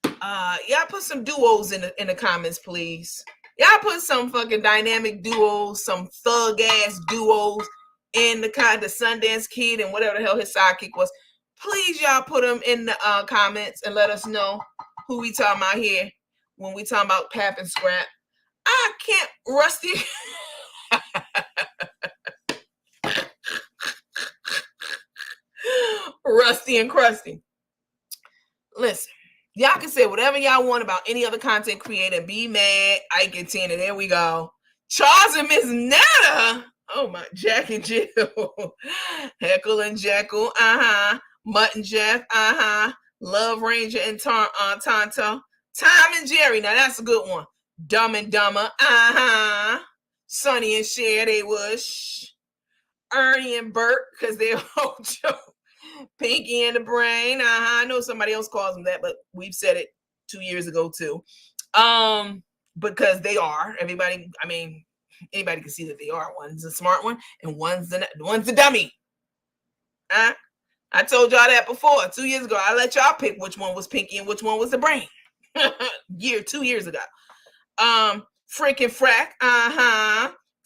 Y'all put some duos in the comments, please. Y'all put some fucking dynamic duos, some thug ass duos in the Sundance Kid and whatever the hell his sidekick was. Please, y'all put them in the comments and let us know who we talking about here when we talking about Pap and Scrap. I can't, Rusty. Rusty and Krusty. Listen, y'all can say whatever y'all want about any other content creator. Be mad. Ike and Tina. There we go. Charles and Miss Netta. Oh my, Jack and Jill. Heckle and Jekyll. Mutt and Jeff. Love Ranger and Tonto. Tom and Jerry. Now that's a good one. Dumb and Dumber. Sonny and Cher. They was. Ernie and Bert, because they're Ocho. Pinky and the Brain. I know somebody else calls them that, but we've said it 2 years ago too. Because they are. Everybody, I mean, anybody can see that they are. One's a smart one, and one's the dummy. I told y'all that before 2 years ago. I let y'all pick which one was Pinky and which one was the Brain. 2 years ago. Freaking Frack.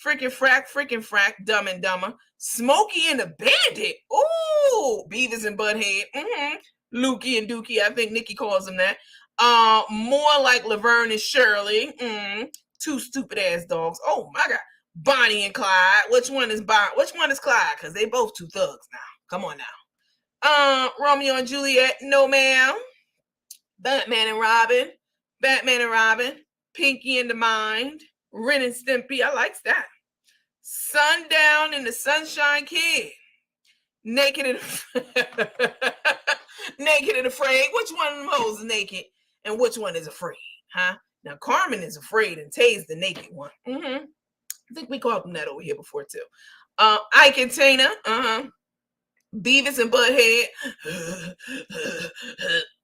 Freaking Frack. Dumb and Dumber. Smokey and the Bandit. Ooh, Beavis and Butthead. Lukey and Dookie. I think Nikki calls them that. More like Laverne and Shirley. Two stupid ass dogs. Oh my God. Bonnie and Clyde. Which one is Which one is Clyde? Because they both two thugs now. Come on now. Romeo and Juliet. No ma'am. Batman and Robin. Batman and Robin. Pinky and the Mind. Ren and Stimpy. I likes that. Sundown and the Sunshine Kid. Naked and Naked and Afraid. Which one of them hoes is naked and which one is afraid? Huh? Now Carmen is afraid and Tay's the naked one. I think we called them that over here before too. Ike and Tina. Beavis and Butthead.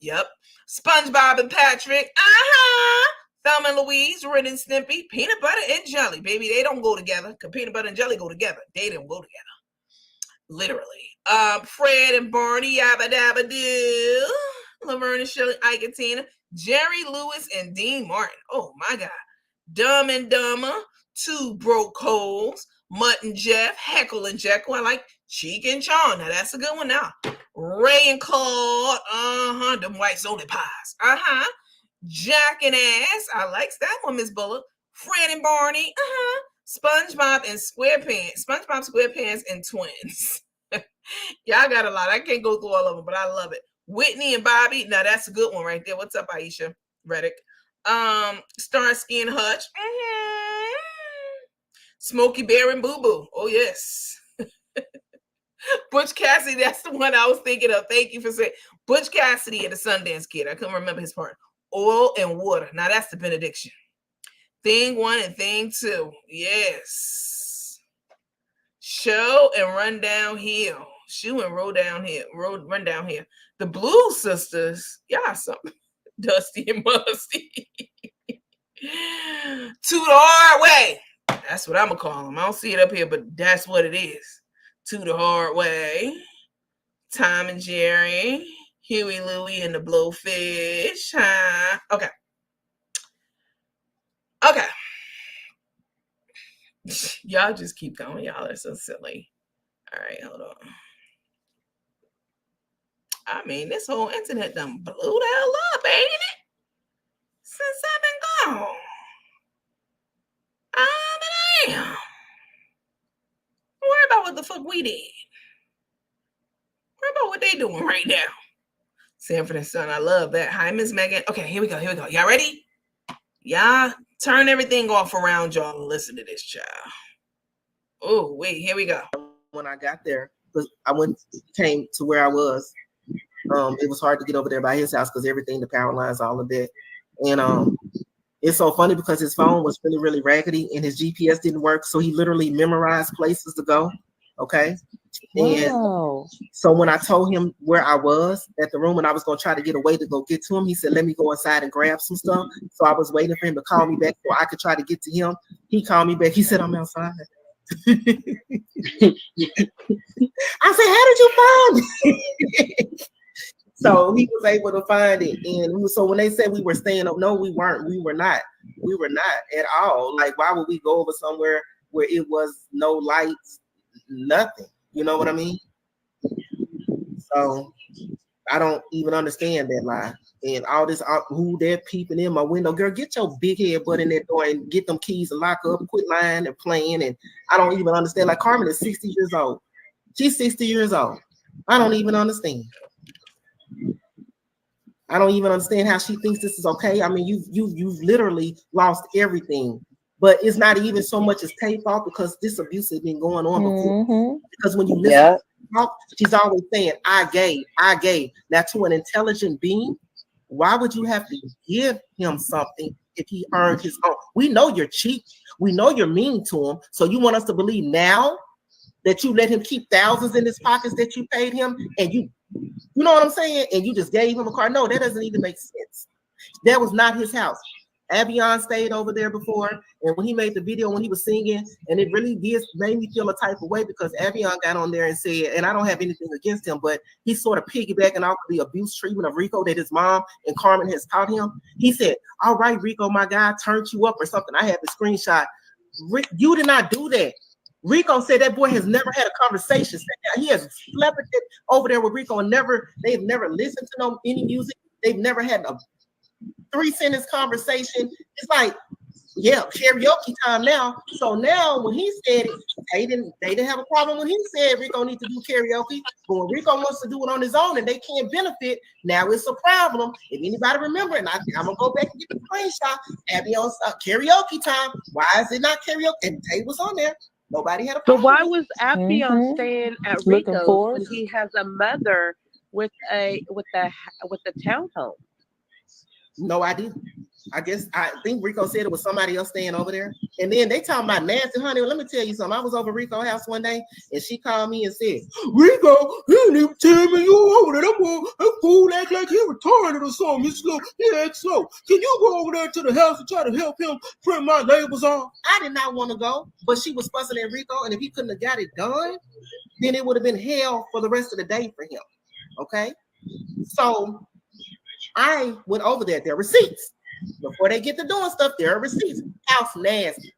Yep. SpongeBob and Patrick. Thelma and Louise, Ren and Snippy. Peanut butter and jelly. Baby, they don't go together. Because peanut butter and jelly go together. They don't go together. Literally. Fred and Barney. Yabba dabba doo. Laverne and Shirley. Ike and Tina. Jerry Lewis and Dean Martin. Oh my God. Dumb and Dumber. Two Broke Holes. Mutt and Jeff. Heckle and Jekyll. I like Cheek and Chong. Now that's a good one now. Ray and Claude. Them white only pies. Jack and Ass. I likes that one, Miss Bullock. Fred and Barney. SpongeBob and SquarePants. SpongeBob, SquarePants, and Twins. Y'all got a lot. I can't go through all of them, but I love it. Whitney and Bobby. Now that's a good one right there. What's up, Aisha Reddick? Starsky and Hutch. Smokey Bear and Boo Boo. Oh yes. Butch Cassidy. That's the one I was thinking of. Thank you for saying Butch Cassidy and the Sundance Kid. I couldn't remember his part. Oil and Water. Now that's the benediction. Thing 1 and Thing 2. Yes. Show and Run Downhill. Shoe and Roll Downhill. Run Downhill. The Blues Sisters. Y'all something. Dusty and Musty. To the Hard Way. That's what I'm going to call them. I don't see it up here, but that's what it is. To the Hard Way. Tom and Jerry. Huey, Louie, and the Blowfish. Okay. Okay. Y'all just keep going. Y'all are so silly. All right, hold on. I mean, this whole internet done blew the hell up, ain't it? Since I've been gone. Damn. Worry about what the fuck we did. Worry about what they doing right now. Sanford and Son, I love that. Hi, Miss Megan. Okay, here we go. Y'all ready? Y'all turn everything off around y'all and listen to this, child. Oh, wait, here we go. When I got there, because came to where I was, it was hard to get over there by his house because everything, the power lines, all of that. And it's so funny because his phone was really, really raggedy and his GPS didn't work. So he literally memorized places to go. Okay. Wow. And so when I told him where I was at the room and I was going to try to get away to go get to him, he said, let me go inside and grab some stuff. So I was waiting for him to call me back so I could try to get to him. He called me back. He said, I'm outside. I said, how did you find it? So he was able to find it. And so when they said we were staying up, no, we weren't. We were not at all. Like, why would we go over somewhere where it was no lights, nothing? You know what I mean? So I don't even understand that lie. And all this, who they're peeping in my window. Girl, get your big head butt in that door and get them keys and lock up, quit lying and playing. And I don't even understand. Like, Carmen is 60 years old. She's 60 years old. I don't even understand. I don't even understand how she thinks this is okay. I mean, you've literally lost everything. But it's not even so much as Tay's fault because this abuse has been going on before. Mm-hmm. Because when you listen to her talk, she's always saying, I gave. Now, to an intelligent being, why would you have to give him something if he earned his own? We know you're cheap. We know you're mean to him. So you want us to believe now that you let him keep thousands in his pockets that you paid him and you know what I'm saying? And you just gave him a car. No, that doesn't even make sense. That was not his house. Avion stayed over there before, and when he made the video, when he was singing, and it really made me feel a type of way because Avion got on there and said, and I don't have anything against him, but he's sort of piggybacking off the abuse treatment of Rico that his mom and Carmen has taught him. He said, all right, Rico, my guy turned you up or something. I have the screenshot. You did not do that. Rico said that boy has never had a conversation. He has slept over there with Rico and they've never listened to any music. They've never had a 3-sentence conversation. It's like, yeah, karaoke time now. So now when he said it, they didn't have a problem when he said Rico needs to do karaoke. But when Rico wants to do it on his own and they can't benefit, now it's a problem. If anybody remember, and I'm gonna go back and get the screenshot, Abby on karaoke time. Why is it not karaoke? And Tay was on there. Nobody had a problem. But why was Appy on staying at Rico's when he has a mother with the townhome? No idea. I think Rico said it was somebody else staying over there. And then they talking about Nancy, honey. Well, let me tell you something. I was over Rico's house one day and she called me and said, Rico, he didn't even tell me you over there. That fool act like he retarded or something. He's slow. He acts slow. Can you go over there to the house and try to help him print my labels off? I did not want to go, but she was fussing at Rico. And if he couldn't have got it done, then it would have been hell for the rest of the day for him. Okay. So I went over there. There are receipts. Before they get to doing stuff, there are receipts. House nasty.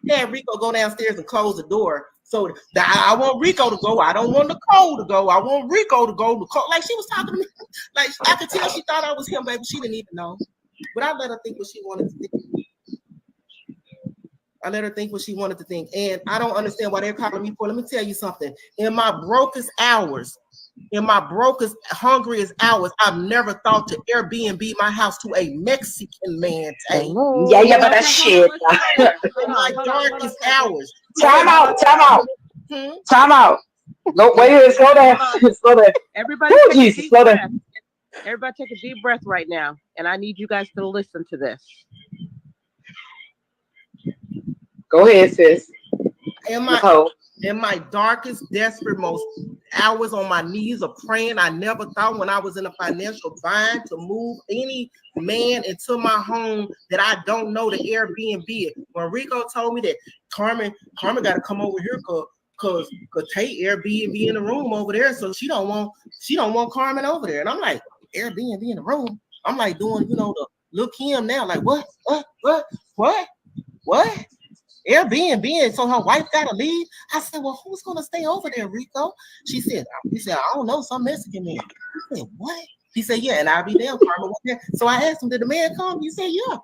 Had Rico go downstairs and close the door. So I want Rico to go. I don't want Nicole to go. I want Rico to go. Like she was talking to me. Like I could tell she thought I was him, baby. She didn't even know. But I let her think what she wanted to think. I let her think what she wanted to think. And I don't understand why they're calling me for. Let me tell you something. In my brokest hours, hungriest hours, I've never thought to Airbnb my house to a Mexican man. Yeah, but that's shit. In my darkest hours. Time out. No, wait a minute, slow down. Everybody, Ooh, Jesus, slow down. Everybody take a deep breath right now. And I need you guys to listen to this. Go ahead, sis. In my darkest, desperate, most hours on my knees of praying, I never thought when I was in a financial bind to move any man into my home that I don't know the Airbnb it. When Rico told me that Carmen got to come over here because Tate Airbnb in the room over there, so she don't want Carmen over there. And I'm like, Airbnb in the room? I'm like doing, the look him now, like what? Airbnb, and so her wife gotta leave. I said, well, who's gonna stay over there, Rico? He said, I don't know, some Mexican man. I said, what? He said, yeah, and I'll be there. Carmen was there. So I asked him, did the man come? He said, yeah.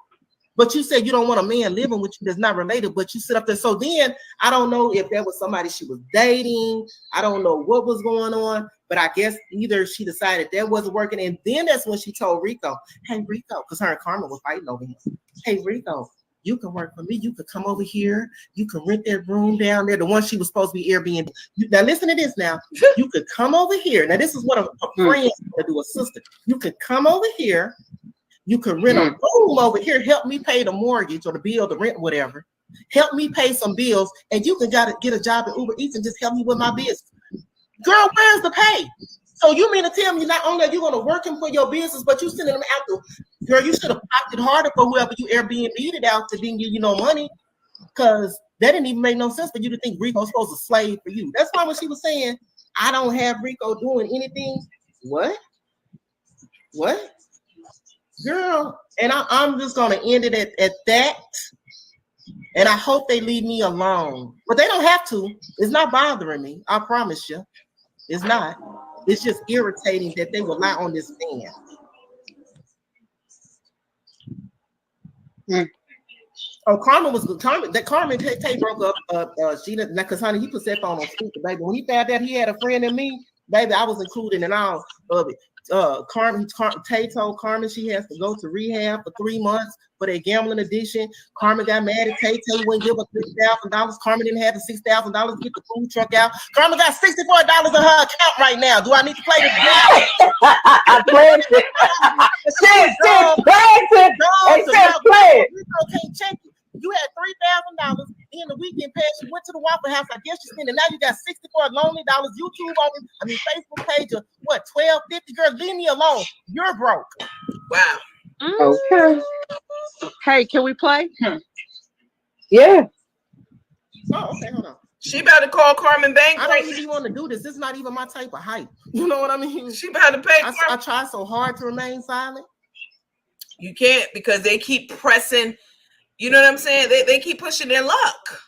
But you said you don't want a man living with you that's not related, but you sit up there. So then I don't know if that was somebody she was dating. I don't know what was going on, but I guess either she decided that wasn't working. And then that's when she told Rico, hey, Rico, because her and Carmen was fighting over him. Hey, Rico, you can work for me. You could come over here. You can rent that room down there. The one she was supposed to be Airbnb. Now listen to this now. You could come over here. Now this is what a friend to do, a sister. You could come over here. You could rent a room over here. Help me pay the mortgage or the bill, the rent, whatever. Help me pay some bills. And you can get a job at Uber Eats and just help me with my business. Girl, where's the pay? So you mean to tell me not only are you going to work for your business, but you sending them out to, girl, you should have opted harder for whoever you Airbnb'd it out to then give you no money, because that didn't even make no sense for you to think Rico's supposed to slave for you. That's why when she was saying, I don't have Rico doing anything, what? Girl, and I'm just going to end it at that, and I hope they leave me alone. But they don't have to. It's not bothering me, I promise you. It's not. It's just irritating that they rely on this man. Oh, Carmen was good. Carmen Tay broke up. She didn't, because honey, he put that phone on speaker, baby. When he found out he had a friend in me, baby, I was included in all of it. Tay told Carmen she has to go to rehab for 3 months for that gambling addiction. Carmen got mad at Tay. Tay wouldn't give her $6,000. Carmen didn't have the $6,000 to get the food truck out. Carmen got $64 in her account right now. Do I need to play this game? I played it. Play it. Rico can't check it. You had $3,000 in the weekend pass. You went to the Waffle House. I guess you spent it. Now you got 64 lonely dollars. YouTube Facebook page of what, $12.50? Girl, leave me alone. You're broke. Wow. Okay. Hey, can we play? Yeah. Oh, okay, hold on. She about to call Carmen Bank. I don't even want to do this. This is not even my type of hype. You know what I mean? She about to pay. I try so hard to remain silent. You can't, because they keep pressing. You know what I'm saying? They keep pushing their luck.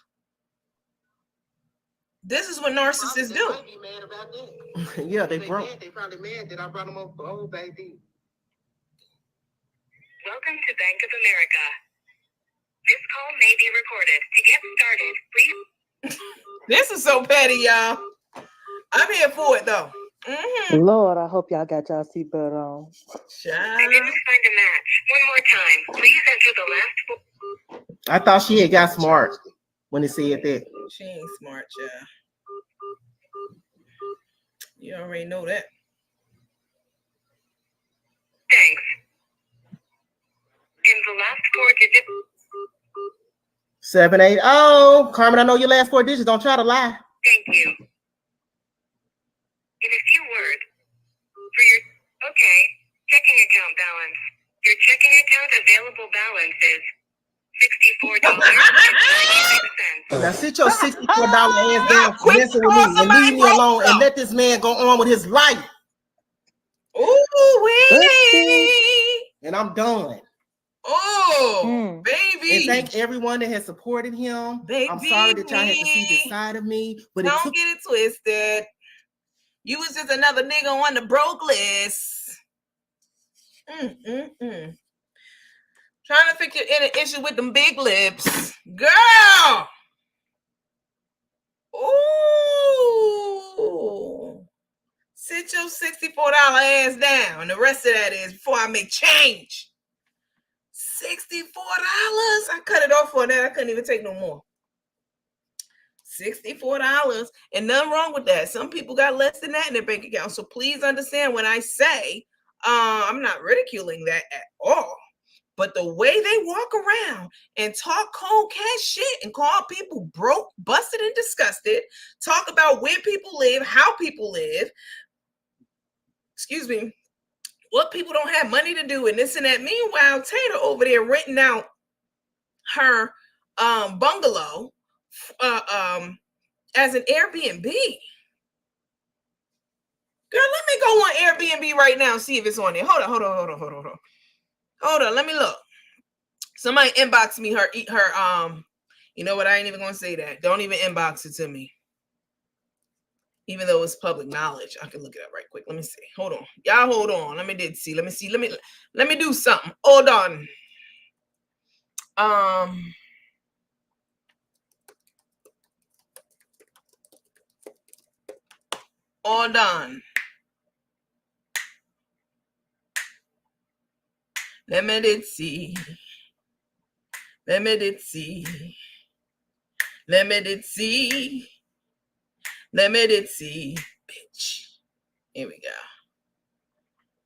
This is what narcissists do. Might be mad about that. Yeah, they broke. They probably mad that I brought them up for old baby. Welcome to Bank of America. This call may be recorded. To get started, please. This is so petty, y'all. I'm here for it though. Lord, I hope y'all got y'all seatbelt on. I didn't find a match. One more time. Please enter the last. I thought she had got smart when it said that. She ain't smart, child. You already know that. Thanks. And the last 4 digits. 780. Carmen, I know your last 4 digits. Don't try to lie. Thank you. In a few words, for your checking account balance. Your checking account available balance is $64.96. Now sit your $64 ass down, messing with me, and leave me alone, and let this man go on with his life. Ooh wee! And I'm done. Oh, baby! And thank everyone that has supported him. Baby, I'm sorry that y'all had to see this side of me, but don't get it twisted. You was just another nigga on the broke list. Trying to fix your inner issue with them big lips, girl. Ooh, sit your $64 ass down. The rest of that is before I make change. $64. I cut it off for that. I couldn't even take no more. $64. And nothing wrong with that. Some people got less than that in their bank account. So please understand when I say I'm not ridiculing that at all. But the way they walk around and talk cold cash shit and call people broke, busted, and disgusted, talk about where people live, how people live, excuse me, what people don't have money to do and this and that. Meanwhile, Tata over there renting out her bungalow as an Airbnb. Girl, let me go on Airbnb right now and see if it's on there. Hold on. Hold on, let me look. Somebody inbox me her you know what? I ain't even gonna say that. Don't even inbox it to me. Even though it's public knowledge, I can look it up right quick. Let me see. Hold on. Y'all hold on. Let me see. Let me do something. Hold on. Hold on. Let me see. Bitch. Here we go.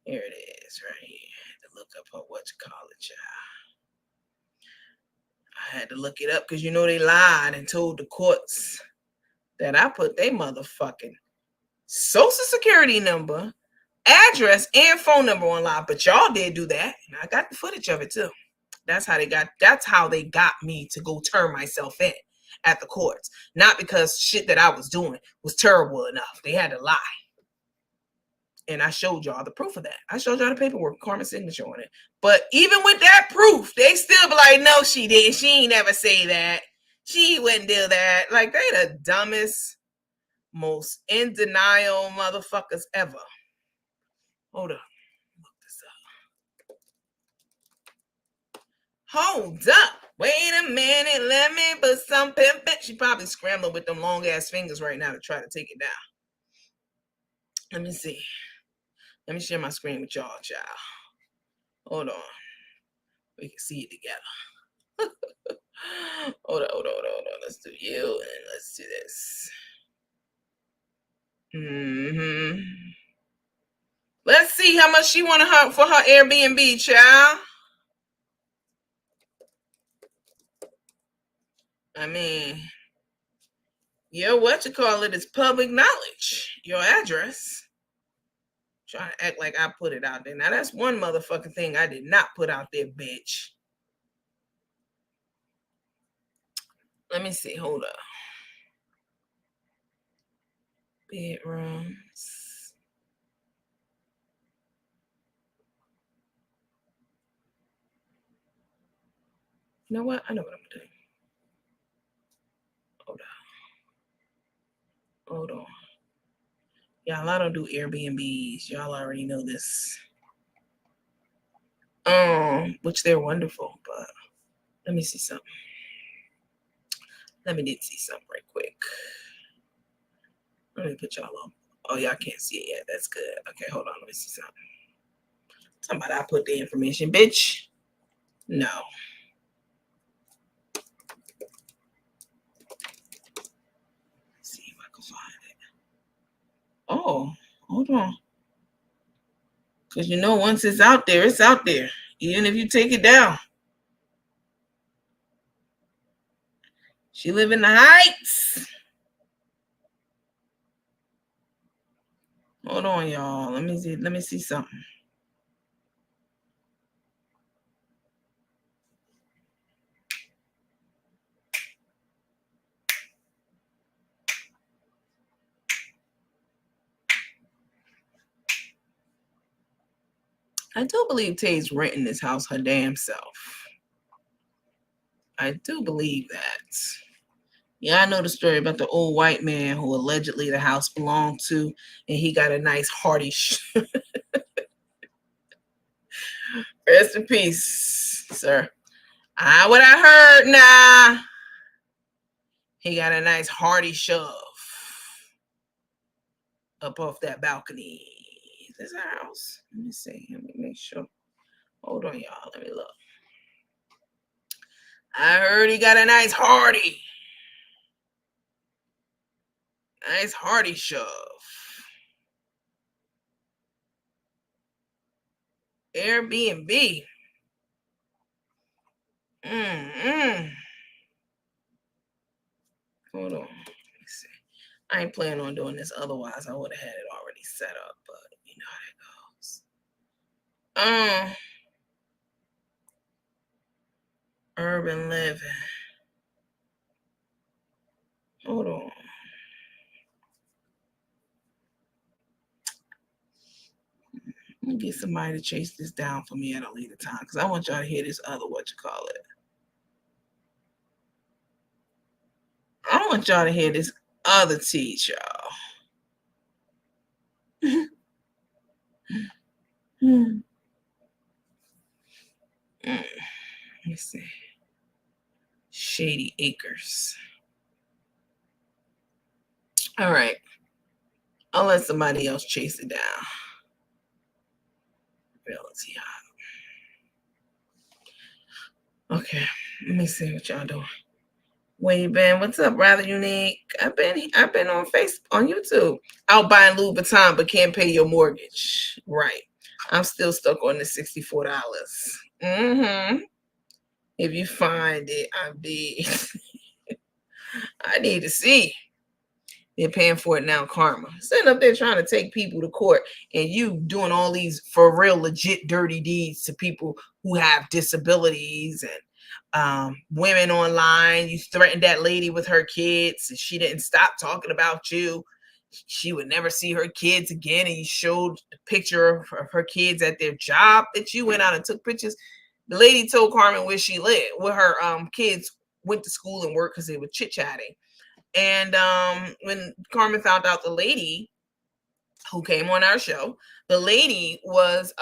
Here it is, right here. I had to look up her child. I had to look it up because you know they lied and told the courts that I put their motherfucking social security number, address, and phone number online. But y'all did do that, and I got the footage of it too. That's how they got me to go turn myself in at the courts. Not because shit that I was doing was terrible enough. They had to lie. And I showed y'all the proof of that. I showed y'all the paperwork, Carmen's signature on it. But even with that proof, they still be like, no, she didn't. She ain't never say that. She wouldn't do that. Like, they the dumbest, most in denial motherfuckers ever. Hold up. Look this up. Hold up. Wait a minute. Let me put some pimpin'. She probably scrambling with them long ass fingers right now to try to take it down. Let me see. Let me share my screen with y'all, child. Hold on. We can see it together. Hold on. Let's do you and let's do this. Let's see how much she wanted her for her Airbnb, child. I mean, your is public knowledge. Your address. Trying to act like I put it out there. Now that's one motherfucking thing I did not put out there, bitch. Let me see. Hold up. Bedrooms. You know what? I know what I'm doing. Hold on. Hold on. Y'all, I don't do Airbnbs. Y'all already know this. Which they're wonderful, but let me see something. Let me see something right quick. Let me put y'all on. Oh, y'all can't see it yet. That's good. Okay, hold on. Let me see something. Somebody, I put the information, bitch. No. Let's see if I can find it. Oh, hold on. Because you know, once it's out there, it's out there. Even if you take it down. She live in the Heights. Hold on, y'all. Let me see something. I do believe Tay's renting this house her damn self. I do believe that. Yeah, I know the story about the old white man who allegedly the house belonged to, and he got a nice hearty. Rest in peace, sir. What I heard now. He got a nice hearty shove up off that balcony. Is this our house? Let me see. Let me make sure. Hold on, y'all. Let me look. I heard he got a nice hearty shove. Airbnb. Hold on. Let me see. I ain't planning on doing this. Otherwise, I would have had it already set up. But you know how it goes. Urban living. Hold on. Let me get somebody to chase this down for me at a later time, because I want y'all to hear this other I want y'all to hear this other teach, y'all. Let me see. Shady Acres. All right. I'll let somebody else chase it down. Reality. Okay. Let me see what y'all doing. Where you been? What's up, Rather Unique? I've been on YouTube. Out buying Louis Vuitton, but can't pay your mortgage. Right. I'm still stuck on the $64. If you find it, I need to see. They're paying for it now, karma. Sitting up there trying to take people to court, and you doing all these for real legit dirty deeds to people who have disabilities and women online. You threatened that lady with her kids, and she didn't stop talking about you. She would never see her kids again, and you showed a picture of her kids at their job that you went out and took pictures. The lady told Carmen where she lived, where her kids went to school and worked, because they were chit-chatting. And when Carmen found out the lady who came on our show, the lady was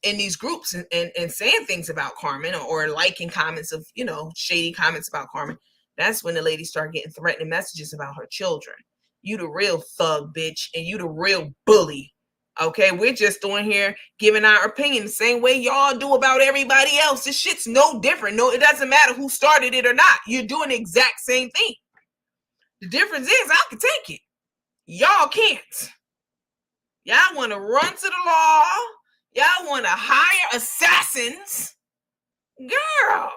in these groups and saying things about Carmen, or liking comments of, shady comments about Carmen. That's when the lady started getting threatening messages about her children. You the real thug, bitch, and you the real bully. Okay, we're just doing here giving our opinion the same way y'all do about everybody else. This shit's no different. No, it doesn't matter who started it or not. You're doing the exact same thing. The difference is I can take it. Y'all can't. Y'all want to run to the law. Y'all want to hire assassins. Girl.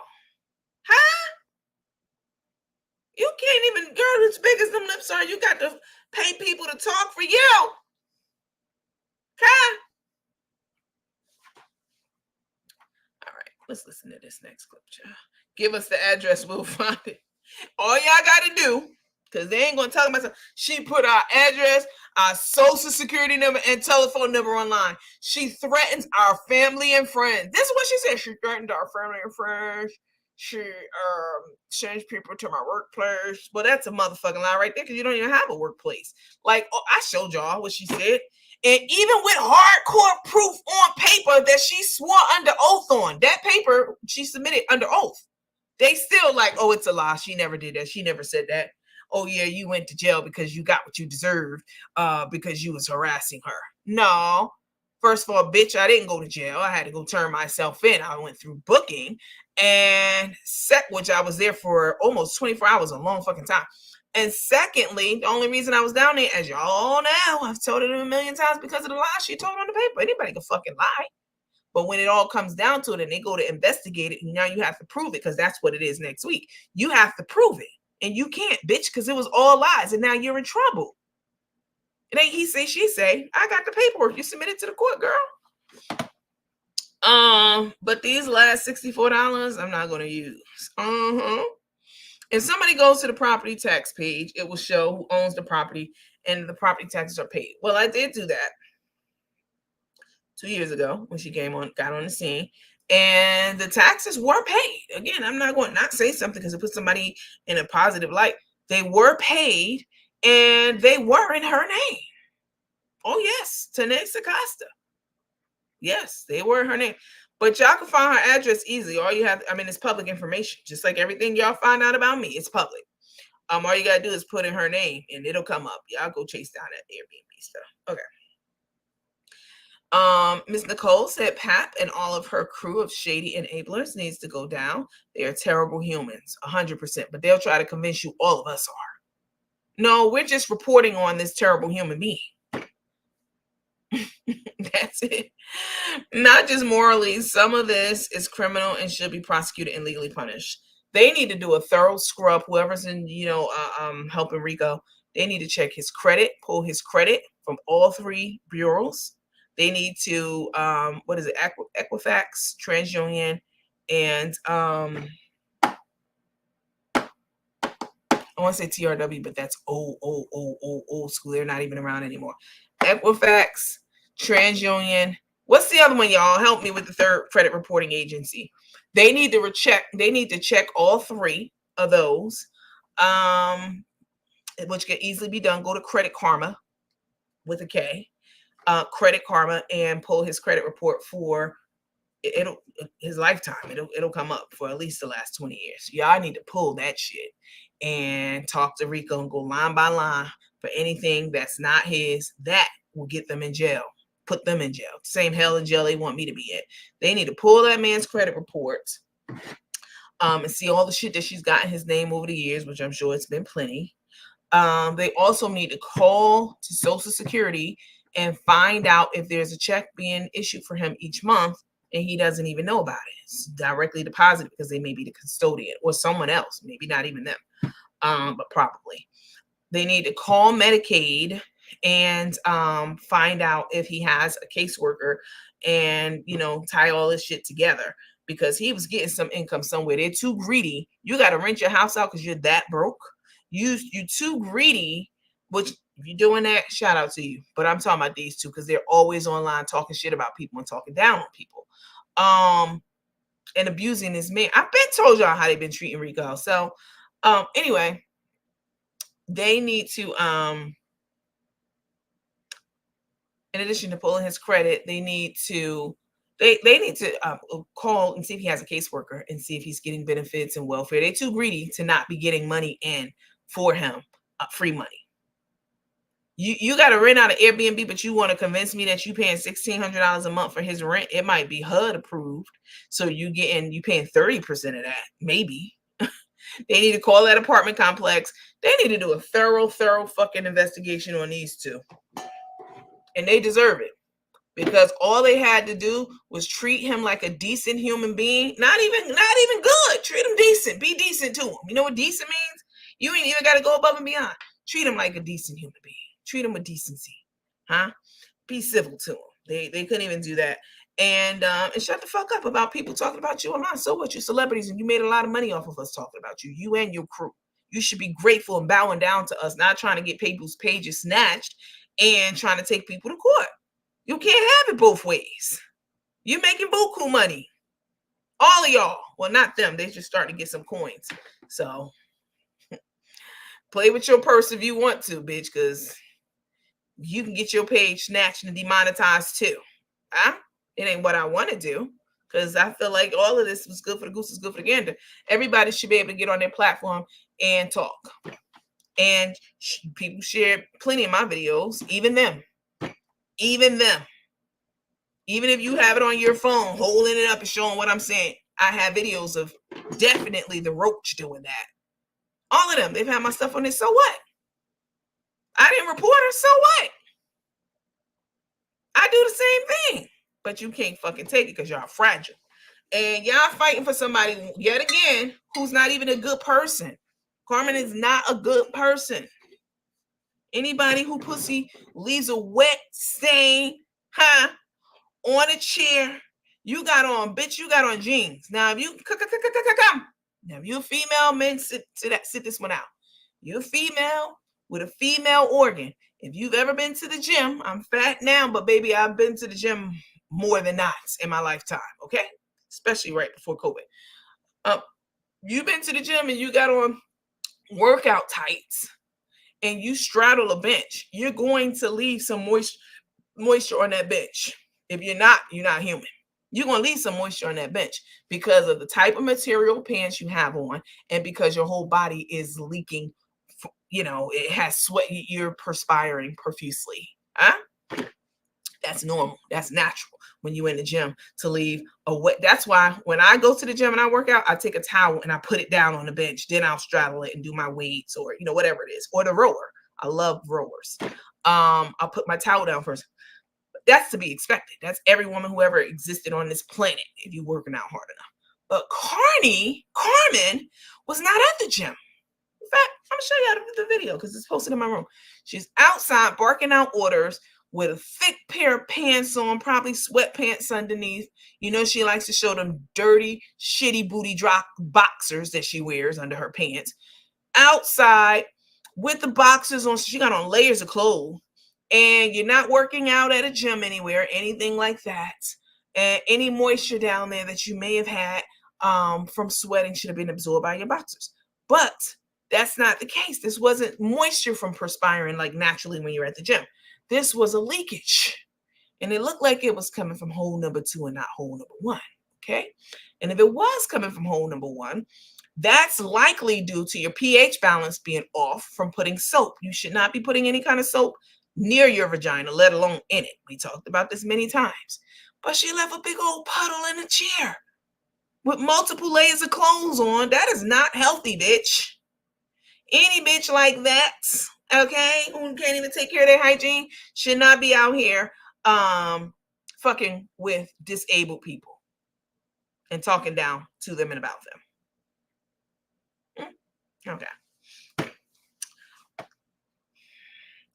Huh? You can't even, girl, as big as them lips are, you got to pay people to talk for you. Okay? All right, let's listen to this next clip, child. Give us the address, we'll find it. All y'all got to do, because they ain't going to tell myself. She put our address, our social security number, and telephone number online. She threatens our family and friends. This is what she said. She threatened our family and friends. she sends people to my workplace. Well, that's a motherfucking lie right there because you don't even have a workplace. Like, I showed y'all what she said. And even with hardcore proof on paper that she swore under oath on, that paper she submitted under oath, they still like, oh, it's a lie. She never did that. She never said that. Oh, yeah, you went to jail because you got what you deserved because you was harassing her. No. First of all, bitch, I didn't go to jail. I had to go turn myself in. I went through booking and which I was there for almost 24 hours, a long fucking time. And secondly, the only reason I was down there, as y'all all know, I've told it a million times because of the lie she told on the paper. Anybody can fucking lie. But when it all comes down to it and they go to investigate it, and now you have to prove it because that's what it is next week. You have to prove it. And you can't, bitch, because it was all lies. And now you're in trouble. It ain't he say, she say. I got the paperwork. You submitted to the court, girl. But these last $64, I'm not going to use. If somebody goes to the property tax page, it will show who owns the property and the property taxes are paid. Well, I did do that 2 years ago when she got on the scene, and the taxes were paid. Again, I'm not going to not say something because it puts somebody in a positive light. They were paid and they were in her name. Oh, yes, Tanexa Acosta. Yes, they were her name. But y'all can find her address easily. All you have, it's public information. Just like everything y'all find out about me, it's public. All you gotta do is put in her name and it'll come up. Y'all go chase down that Airbnb stuff. Okay. Miss Nicole said Pap and all of her crew of shady enablers needs to go down. They are terrible humans, 100%. But they'll try to convince you all of us are. No, we're just reporting on this terrible human being. That's it. Not just morally, some of this is criminal and should be prosecuted and legally punished. They need to do a thorough scrub. Whoever's in, helping Rico, they need to check his credit, pull his credit from all 3 bureaus. They need to, Equifax, TransUnion, and I want to say TRW, but that's old school. They're not even around anymore. Equifax, TransUnion. What's the other one, y'all? Help me with the third credit reporting agency. They need to recheck. They need to check all 3 of those, which can easily be done. Go to Credit Karma with a K, Credit Karma, and pull his credit report for his lifetime. It'll come up for at least the last 20 years. Y'all need to pull that shit and talk to Rico and go line by line for anything that's not his. That will get them in jail. Put them in jail. Same hell in jail they want me to be in. They need to pull that man's credit reports and see all the shit that she's got in his name over the years, which I'm sure it's been plenty. They also need to call to Social Security and find out if there's a check being issued for him each month and he doesn't even know about it. It's directly deposited because they may be the custodian or someone else, maybe not even them, but probably. They need to call Medicaid and find out if he has a caseworker and, tie all this shit together because he was getting some income somewhere. They're too greedy. You got to rent your house out because you're that broke. You too greedy, which if you're doing that, shout out to you. But I'm talking about these two because they're always online talking shit about people and talking down on people. And abusing this man. I've been told y'all how they've been treating Rico. So anyway, they need to in addition to pulling his credit, they need to call and see if he has a caseworker and see if he's getting benefits and welfare. They're too greedy to not be getting money in for him, free money. You got to rent out an Airbnb, but you want to convince me that you paying $1,600 a month for his rent. It might be HUD approved, so you paying 30% of that, maybe. They need to call that apartment complex. They need to do a thorough fucking investigation on these two. And they deserve it because all they had to do was treat him like a decent human being. Not even good. Treat him decent. Be decent to him. You know what decent means? You ain't even got to go above and beyond. Treat him like a decent human being. Treat him with decency. Huh? Be civil to him. They couldn't even do that. And shut the fuck up about people talking about you online. So what? You celebrities and you made a lot of money off of us talking about you. You and your crew. You should be grateful and bowing down to us, not trying to get people's pages snatched and trying to take people to court. You can't have it both ways. You're making buku money. All of y'all. Well, not them. They just starting to get some coins. So play with your purse if you want to, bitch, because you can get your page snatched and demonetized too. Huh? It ain't what I want to do, because I feel like all of this was good for the goose, is good for the gander. Everybody should be able to get on their platform and talk. And people share plenty of my videos, even them. Even if you have it on your phone, holding it up and showing what I'm saying, I have videos of definitely the roach doing that. All of them, they've had my stuff on it. So what? I didn't report her. So what? I do the same thing. But you can't fucking take it because y'all fragile. And y'all fighting for somebody, yet again, who's not even a good person. Carmen is not a good person. Anybody who pussy leaves a wet stain, on a chair, you got on, bitch, you got on jeans. Now, if you now, if you're a female, men, sit this one out. You're a female with a female organ. If you've ever been to the gym, I'm fat now, but baby, I've been to the gym more than not in my lifetime, okay? Especially right before COVID. You've been to the gym and you got on workout tights and you straddle a bench, you're going to leave some moisture on that bench. If you're not human. You're going to leave some moisture on that bench because of the type of material pants you have on and because your whole body is leaking, it has sweat, you're perspiring profusely. That's normal. That's natural when you're in the gym to leave a wet. That's why when I go to the gym and I work out, I take a towel and I put it down on the bench. Then I'll straddle it and do my weights or, whatever it is. Or the rower. I love rowers. I'll put my towel down first. That's to be expected. That's every woman who ever existed on this planet if you're working out hard enough. But Carmen was not at the gym. In fact, I'm going to show you the video because it's posted in my room. She's outside barking out orders with a thick pair of pants on, probably sweatpants underneath. She likes to show them dirty, shitty booty drop boxers that she wears under her pants. Outside with the boxers on. She got on layers of clothes. And you're not working out at a gym anywhere, anything like that. And any moisture down there that you may have had from sweating should have been absorbed by your boxers. But that's not the case. This wasn't moisture from perspiring like naturally when you're at the gym. This was a leakage. And it looked like it was coming from hole number 2 and not hole number 1. Okay? And if it was coming from hole number 1, that's likely due to your pH balance being off from putting soap. You should not be putting any kind of soap near your vagina, let alone in it. We talked about this many times. But she left a big old puddle in the chair with multiple layers of clothes on. That is not healthy, bitch. Any bitch like that, okay, who can't even take care of their hygiene, should not be out here fucking with disabled people and talking down to them and about them. Okay.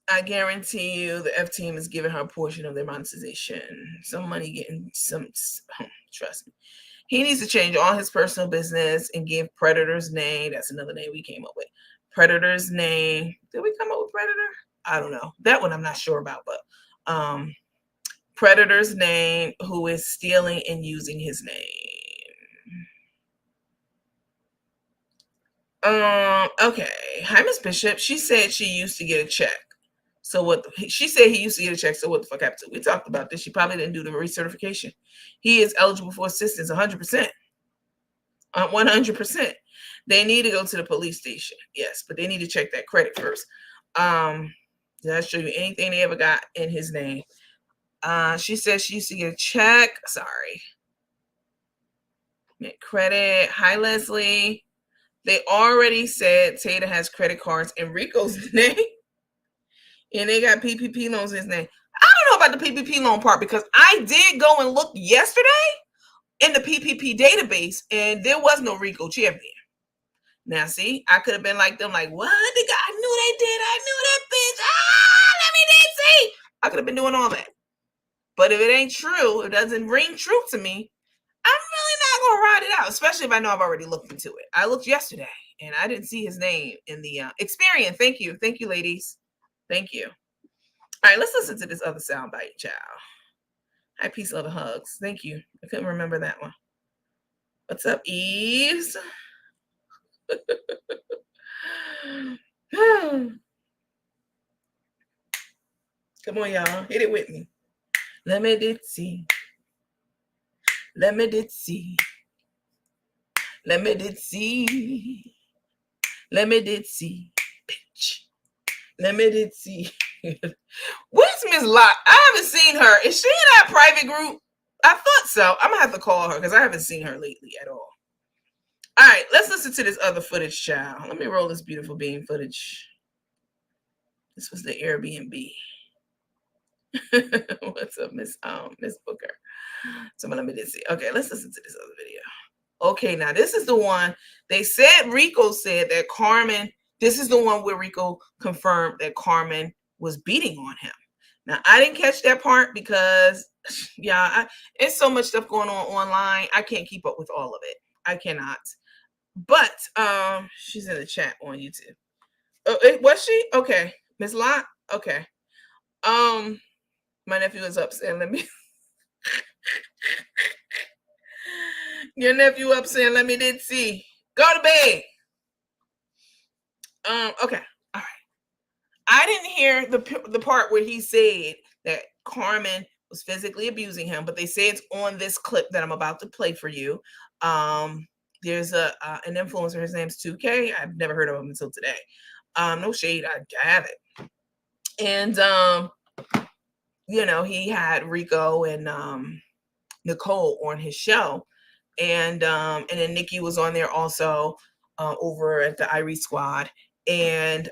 I guarantee you the F team is giving her a portion of their monetization. Some money getting some, trust me. He needs to change all his personal business and give Predator's name. That's another name we came up with. Predator's name. Did we come up with Predator? I don't know. That one I'm not sure about, but Predator's name, who is stealing and using his name. Okay. Hi, Miss Bishop. She said she used to get a check. So what she said he used to get a check. So what the fuck happened to? We talked about this. She probably didn't do the recertification. He is eligible for assistance 100%. 100%. They need to go to the police station. Yes, but they need to check that credit first. Did I show you anything they ever got in his name? She said she used to get a check. Sorry. Get credit. Hi, Leslie. They already said Tata has credit cards in Rico's name. And they got PPP loans in his name. I don't know about the PPP loan part because I did go and look yesterday in the PPP database and there was no Rico champion. Now, see, I could have been like them, like, what? I knew they did. I knew that bitch. Let me see. I could have been doing all that. But if it ain't true, it doesn't ring true to me, I'm really not going to ride it out, especially if I know I've already looked into it. I looked yesterday and I didn't see his name in the Experian. Thank you. Thank you, ladies. Thank you. All right, let's listen to this other soundbite, child. Hi, peace, love, and hugs. Thank you. I couldn't remember that one. What's up, Eves? Come on, y'all. Hit it with me. Let me did see. Let me did see. Let me did see. Let me did see. Bitch. Let me did see. Where's Miss Locke? I haven't seen her. Is she in that private group? I thought so. I'm gonna have to call her because I haven't seen her lately at all. All right, let's listen to this other footage, child. Let me roll this beautiful bean footage. This was the Airbnb. What's up, Miss Booker? So let me just see. Okay, let's listen to this other video. Okay, now this is the one they said Rico said that Carmen. This is the one where Rico confirmed that Carmen was beating on him. Now I didn't catch that part because, yeah, it's so much stuff going on online. I can't keep up with all of it. I cannot. But she's in the chat on YouTube. Was she? Okay, Miss Lott. Okay. My nephew is upset. Let me. Your nephew up saying, let me did see. Go to bed. Okay. All right. I didn't hear the part where he said that Carmen was physically abusing him, but they say it's on this clip that I'm about to play for you. There's an influencer. His name's 2K. I've never heard of him until today. No shade. I have it. And he had Rico and Nicole on his show. And then Nikki was on there also over at the Irie Squad. And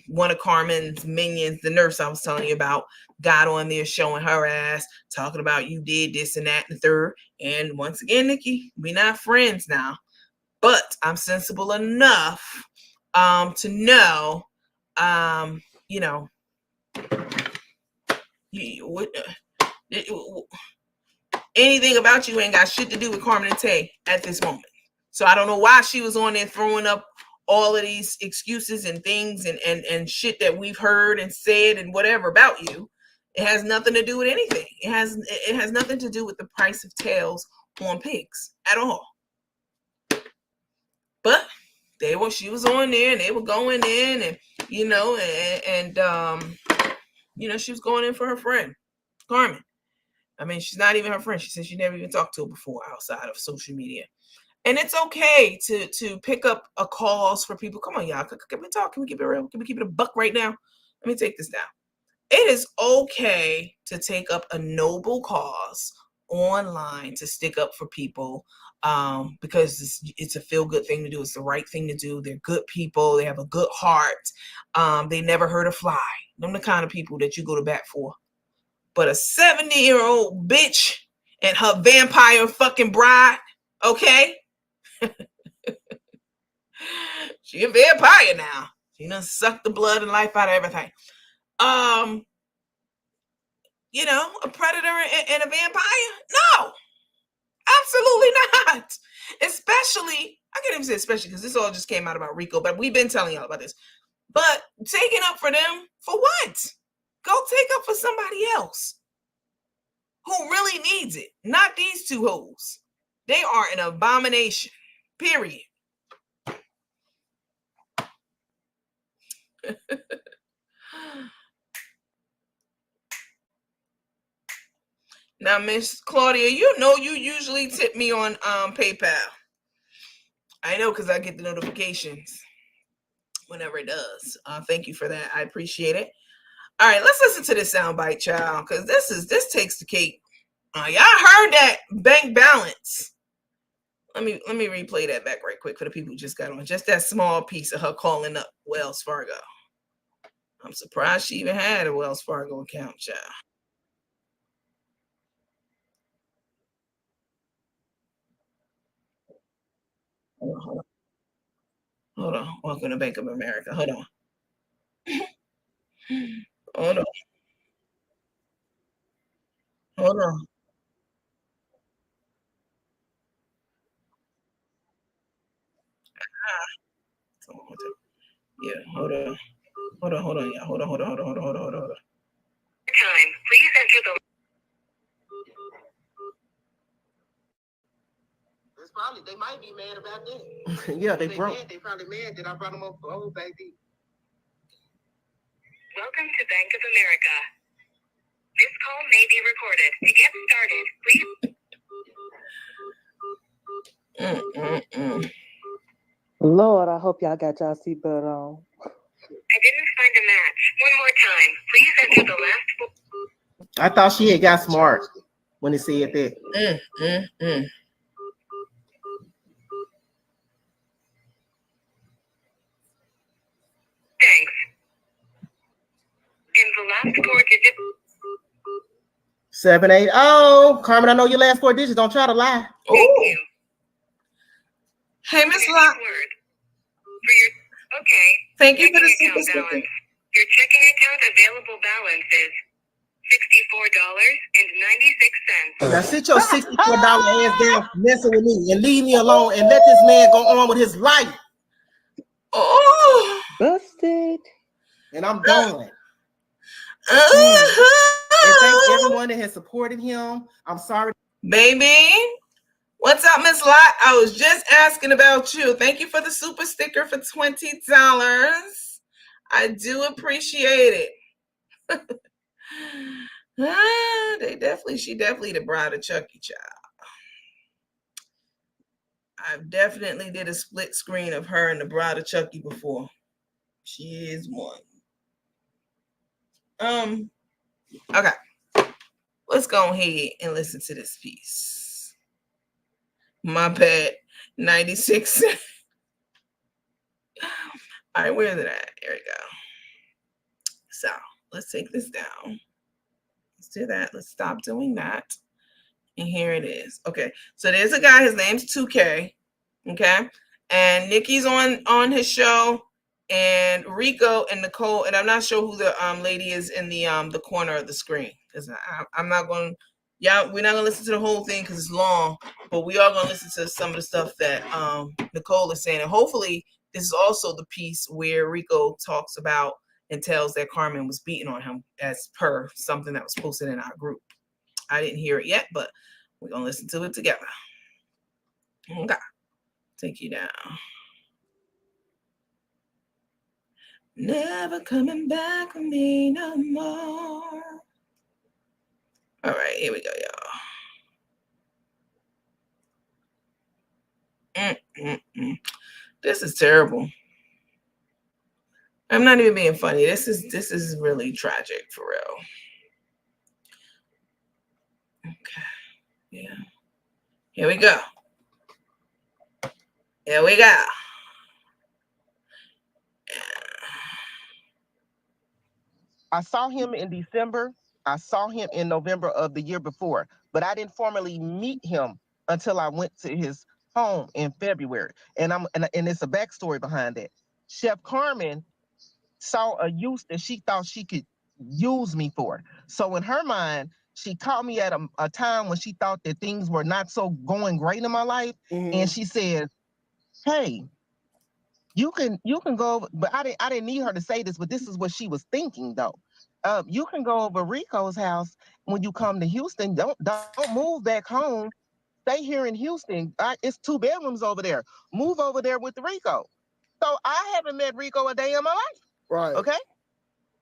one of Carmen's minions, the nurse I was telling you about, got on there showing her ass, talking about you did this and that and the third. And once again, Nikki, we're not friends now. But I'm sensible enough to know, anything about you ain't got shit to do with Carmen and Tay at this moment. So I don't know why she was on there throwing up all of these excuses and things and shit that we've heard and said and whatever about you. It has nothing to do with anything. It has nothing to do with the price of tails on pigs at all. But she was on there and they were going in and she was going in for her friend, Carmen. I mean, she's not even her friend. She said she never even talked to her before outside of social media. And it's okay to pick up a calls for people. Come on, y'all. Can we talk? Can we keep it real? Can we keep it a buck right now? Let me take this down. It is okay to take up a noble cause online to stick up for people because it's a feel-good thing to do. It's the right thing to do. They're good people. They have a good heart. They never hurt a fly. Them the kind of people that you go to bat for. But a 70-year-old bitch and her vampire fucking bride, okay? She a vampire now. She done sucked the blood and life out of everything. A predator and a vampire? No, absolutely not. Especially, I can't even say especially because this all just came out about Rico, but we've been telling y'all about this. But taking up for them, for what? Go take up for somebody else who really needs it. Not these two hoes. They are an abomination. Period. Now, Miss Claudia, you usually tip me on PayPal. I know because I get the notifications whenever it does. Thank you for that. I appreciate it. All right, let's listen to this soundbite, child, because this takes the cake. Y'all heard that bank balance. Let me replay that back right quick for the people who just got on. Just that small piece of her calling up Wells Fargo. I'm surprised she even had a Wells Fargo account, child. Hold on. Welcome to Bank of America. Hold on. Hold on. Hold on. Yeah, hold on. Hold on, yeah. Hold on. Time. Please enter the they might be mad about that. Yeah, they broke. They probably mad that I brought them up for old baby. Welcome to Bank of America. This call may be recorded. To get started, please. Lord, I hope y'all got y'all seatbelt on. I didn't find a match. One more time. Please enter the last four. I thought she had got smart when it said that. Thanks. And the last 4 digits. 780. Carmen, I know your last 4 digits. Don't try to lie. Thank you. Hey, Miss Locke. Okay. Thank you for the super sticker. Your checking account available balance is $64.96. Now sit your $64 ass down messing with me and leave me alone and let this man go on with his life. Oh, busted. And I'm done. And thank everyone that has supported him. I'm sorry. Baby, what's up, Miss Locke? I was just asking about you. Thank you for the super sticker for $20. I do appreciate it. She definitely the bride of Chucky, child. I've definitely did a split screen of her and the bride of Chucky before. She is one. Okay. Let's go ahead and listen to this piece. My bad. 96. All right, where is it at? There we go. So let's take this down. Let's do that. Let's stop doing that. And here it is. Okay. So there's a guy, his name's 2K. Okay. And Nikki's on his show, and Rico and Nicole, and I'm not sure who the lady is in the corner of the screen, because I'm not going. Yeah, we're not gonna listen to the whole thing because it's long, but we are gonna listen to some of the stuff that Nicole is saying, and hopefully this is also the piece where Rico talks about and tells that Carmen was beating on him, as per something that was posted in our group. I didn't hear it yet, but we're gonna listen to it together. Okay, take you down. Never coming back with me no more. All right, here we go, y'all. This is terrible. I'm not even being funny. This is really tragic, for real. Okay, yeah. Here we go. Here we go. I saw him in December. I saw him in November of the year before, but I didn't formally meet him until I went to his home in February. And it's a backstory behind that. Chef Carmen saw a use that she thought she could use me for. So in her mind, she caught me at a time when she thought that things were not so going great in my life. And she said, hey, you can go over, but I didn't need her to say this, but this is what she was thinking though. You can go over Rico's house when you come to Houston. Don't move back home. Stay here in Houston. It's 2 bedrooms over there. Move over there with Rico. So I haven't met Rico a day in my life. Right. Okay.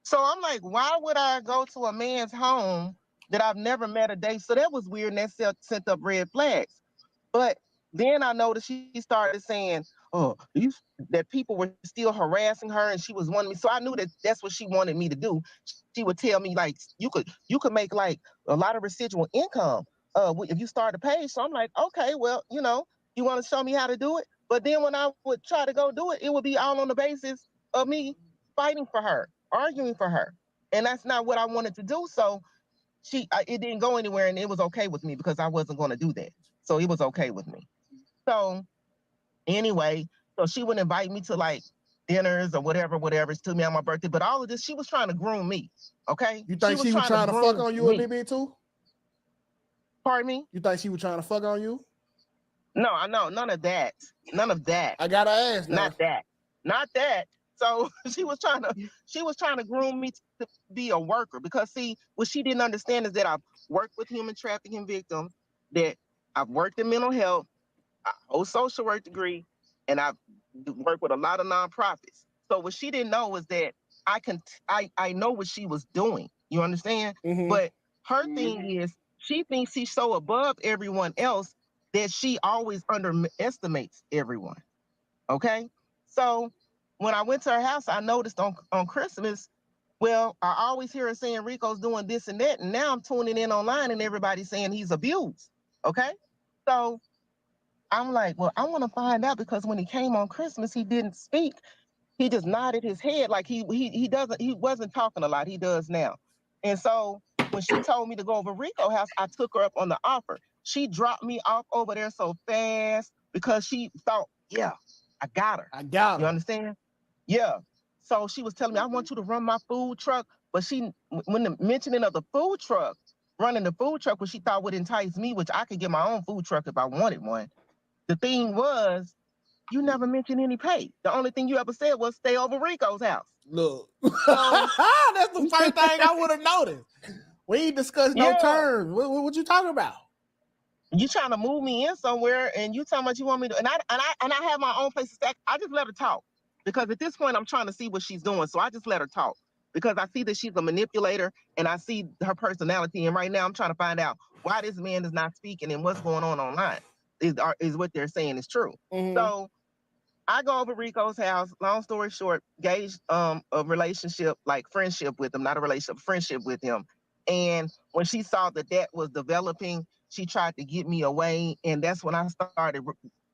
So I'm like, why would I go to a man's home that I've never met a day? So that was weird, and that sent up red flags. But then I noticed she started saying, that people were still harassing her, and she was wanting me. So I knew that that's what she wanted me to do. She would tell me, like, you could make like a lot of residual income if you start a page. So I'm like, okay, well, you want to show me how to do it? But then when I would try to go do it, it would be all on the basis of me fighting for her, arguing for her. And that's not what I wanted to do. So it didn't go anywhere, and it was okay with me because I wasn't going to do that. So it was okay with me. So anyway, so she would invite me to like dinners or whatever to me on my birthday. But all of this, she was trying to groom me. Okay. You think she was trying to fuck on you a little bit too? Pardon me? You think she was trying to fuck on you? No, none of that. None of that. I gotta ask. Not that. So she was trying to groom me to be a worker, because see, what she didn't understand is that I've worked with human trafficking victims, that I've worked in mental health, whole social work degree, and I work with a lot of nonprofits. So what she didn't know was that I know what she was doing. You understand? Mm-hmm. But her thing is she thinks she's so above everyone else that she always underestimates everyone. Okay. So when I went to her house, I noticed on Christmas, well, I always hear her saying Rico's doing this and that. And now I'm tuning in online and everybody's saying he's abused. Okay. So I'm like, well, I want to find out because when he came on Christmas, he didn't speak. He just nodded his head like he wasn't talking a lot. He does now. And so when she told me to go over Rico house, I took her up on the offer. She dropped me off over there so fast because she thought, yeah, I got her. I got her. You understand? Yeah. So she was telling me, I want you to run my food truck. But when the mentioning of the food truck, running the food truck, what she thought would entice me, which I could get my own food truck if I wanted one. The thing was, you never mentioned any pay. The only thing you ever said was stay over Rico's house. Look, that's the first thing I would have noticed. We ain't discussed no terms. What you talking about? You trying to move me in somewhere, and you talking about you want me to, and I have my own place to stay. I just let her talk because at this point I'm trying to see what she's doing, so I just let her talk because I see that she's a manipulator and I see her personality, and right now I'm trying to find out why this man is not speaking and what's going on online. Is what they're saying is true. Mm-hmm. So I go over Rico's house. Long story short, gauged a relationship, like friendship with him, not a relationship, friendship with him. And when she saw that was developing, she tried to get me away, and that's when I started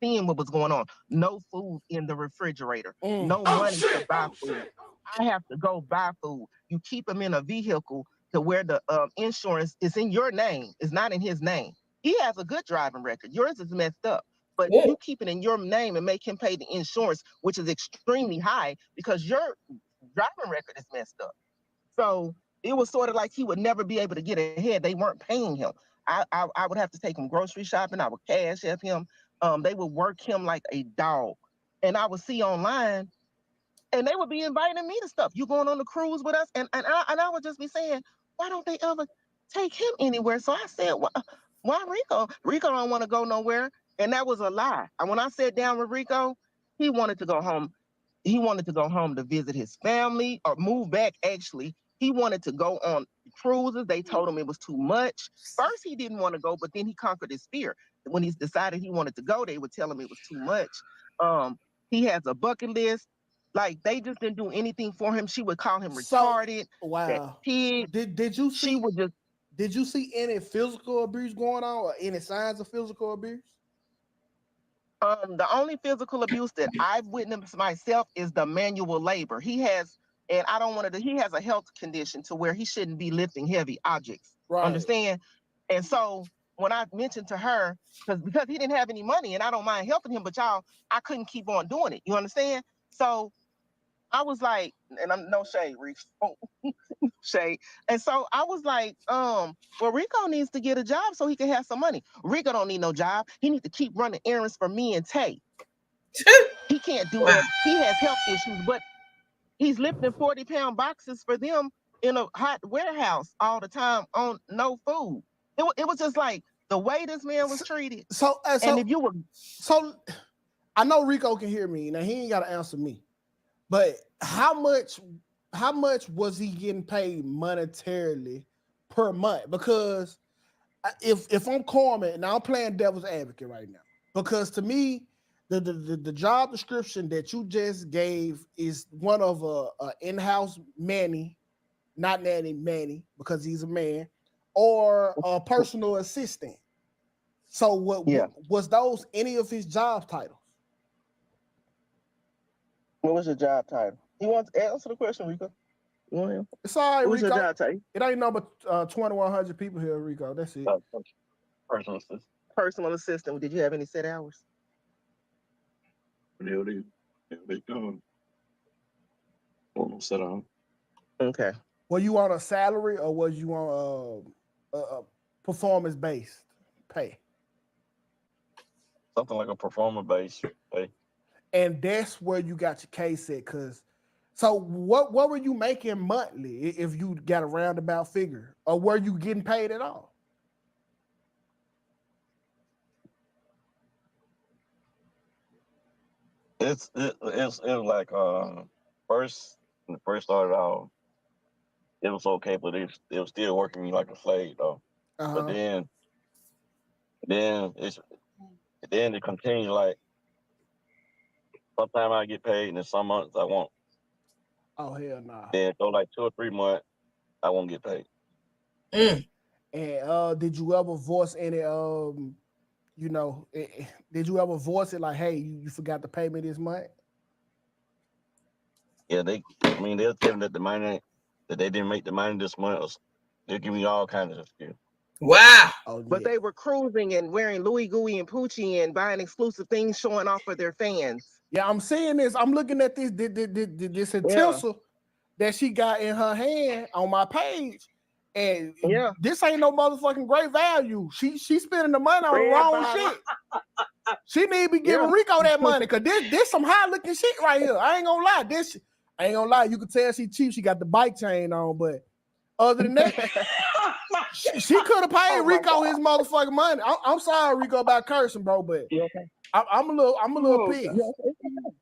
seeing what was going on. No food in the refrigerator, no money to buy food. I have to go buy food. You keep him in a vehicle to where the insurance is in your name, it's not in his name. He has a good driving record. Yours is messed up. But you keep it in your name and make him pay the insurance, which is extremely high because your driving record is messed up. So it was sort of like he would never be able to get ahead. They weren't paying him. I would have to take him grocery shopping. I would cash at him. They would work him like a dog. And I would see online, and they would be inviting me to stuff. You going on the cruise with us? And I would just be saying, why don't they ever take him anywhere? So I said, why Rico? Rico don't want to go nowhere. And that was a lie. And when I sat down with Rico, he wanted to go home. He wanted to go home to visit his family or move back, actually. He wanted to go on cruises. They told him it was too much. First, he didn't want to go, but then he conquered his fear. When he decided he wanted to go, they would tell him it was too much. He has a bucket list. Like, they just didn't do anything for him. She would call him retarded. Wow. Did you see any physical abuse going on or any signs of physical abuse? The only physical abuse that I've witnessed myself is the manual labor. He has, and I don't want to, he has a health condition to where he shouldn't be lifting heavy objects. Right. Understand? And so when I mentioned to her, because he didn't have any money and I don't mind helping him, but y'all, I couldn't keep on doing it. You understand? So I was like, and I'm no shade, Rico. Shade. And so I was like, well, Rico needs to get a job so he can have some money. Rico don't need no job. He needs to keep running errands for me and Tay. He can't do that. He has health issues, but he's lifting 40-pound boxes for them in a hot warehouse all the time on no food. It was just like the way this man was treated. So if you were, I know Rico can hear me. Now he ain't got to answer me. But how much was he getting paid monetarily per month? Because if I'm Corman, now I'm playing devil's advocate right now. Because to me, the job description that you just gave is one of a in-house Manny, not nanny Manny, because he's a man, or a personal assistant. So was those any of his job titles? What was your job title? He wants to answer the question, Rico. You want him? It's all right, What's Rico. your job title? It ain't no but 2,100 people here, Rico. That's it. Personal assistant. Personal assistant. Did you have any set hours? They go. Set on. Okay. Were you on a salary or was you on a performance-based pay? Something like a performance-based pay. And that's where you got your case at. So what were you making monthly if you got a roundabout figure? Or were you getting paid at all? it was like first when it first started out, it was okay, but it was still working me like a slave though. But then it's then it continued like sometimes I get paid and then some months I won't. Oh hell nah. Then go like 2 or 3 months I won't get paid. And did you ever voice any you know, did you ever voice it like, hey, you forgot to pay me this month? Yeah, they'll tell me that the money that they didn't make the money this month. They'll give me all kinds of excuse. Wow. Oh, But they were cruising and wearing Louis Gooey and Poochie and buying exclusive things, showing off for their fans. Yeah, I'm seeing this. I'm looking at this utensil that she got in her hand on my page, and this ain't no motherfucking great value. She spending the money on the wrong shit. She need to be giving Rico that money because this some high looking shit right here. I ain't gonna lie. You can tell she cheap. She got the bike chain on, but other than that, she could have paid Rico his motherfucking money. I'm sorry, Rico, about cursing, bro, but I'm a little pissed.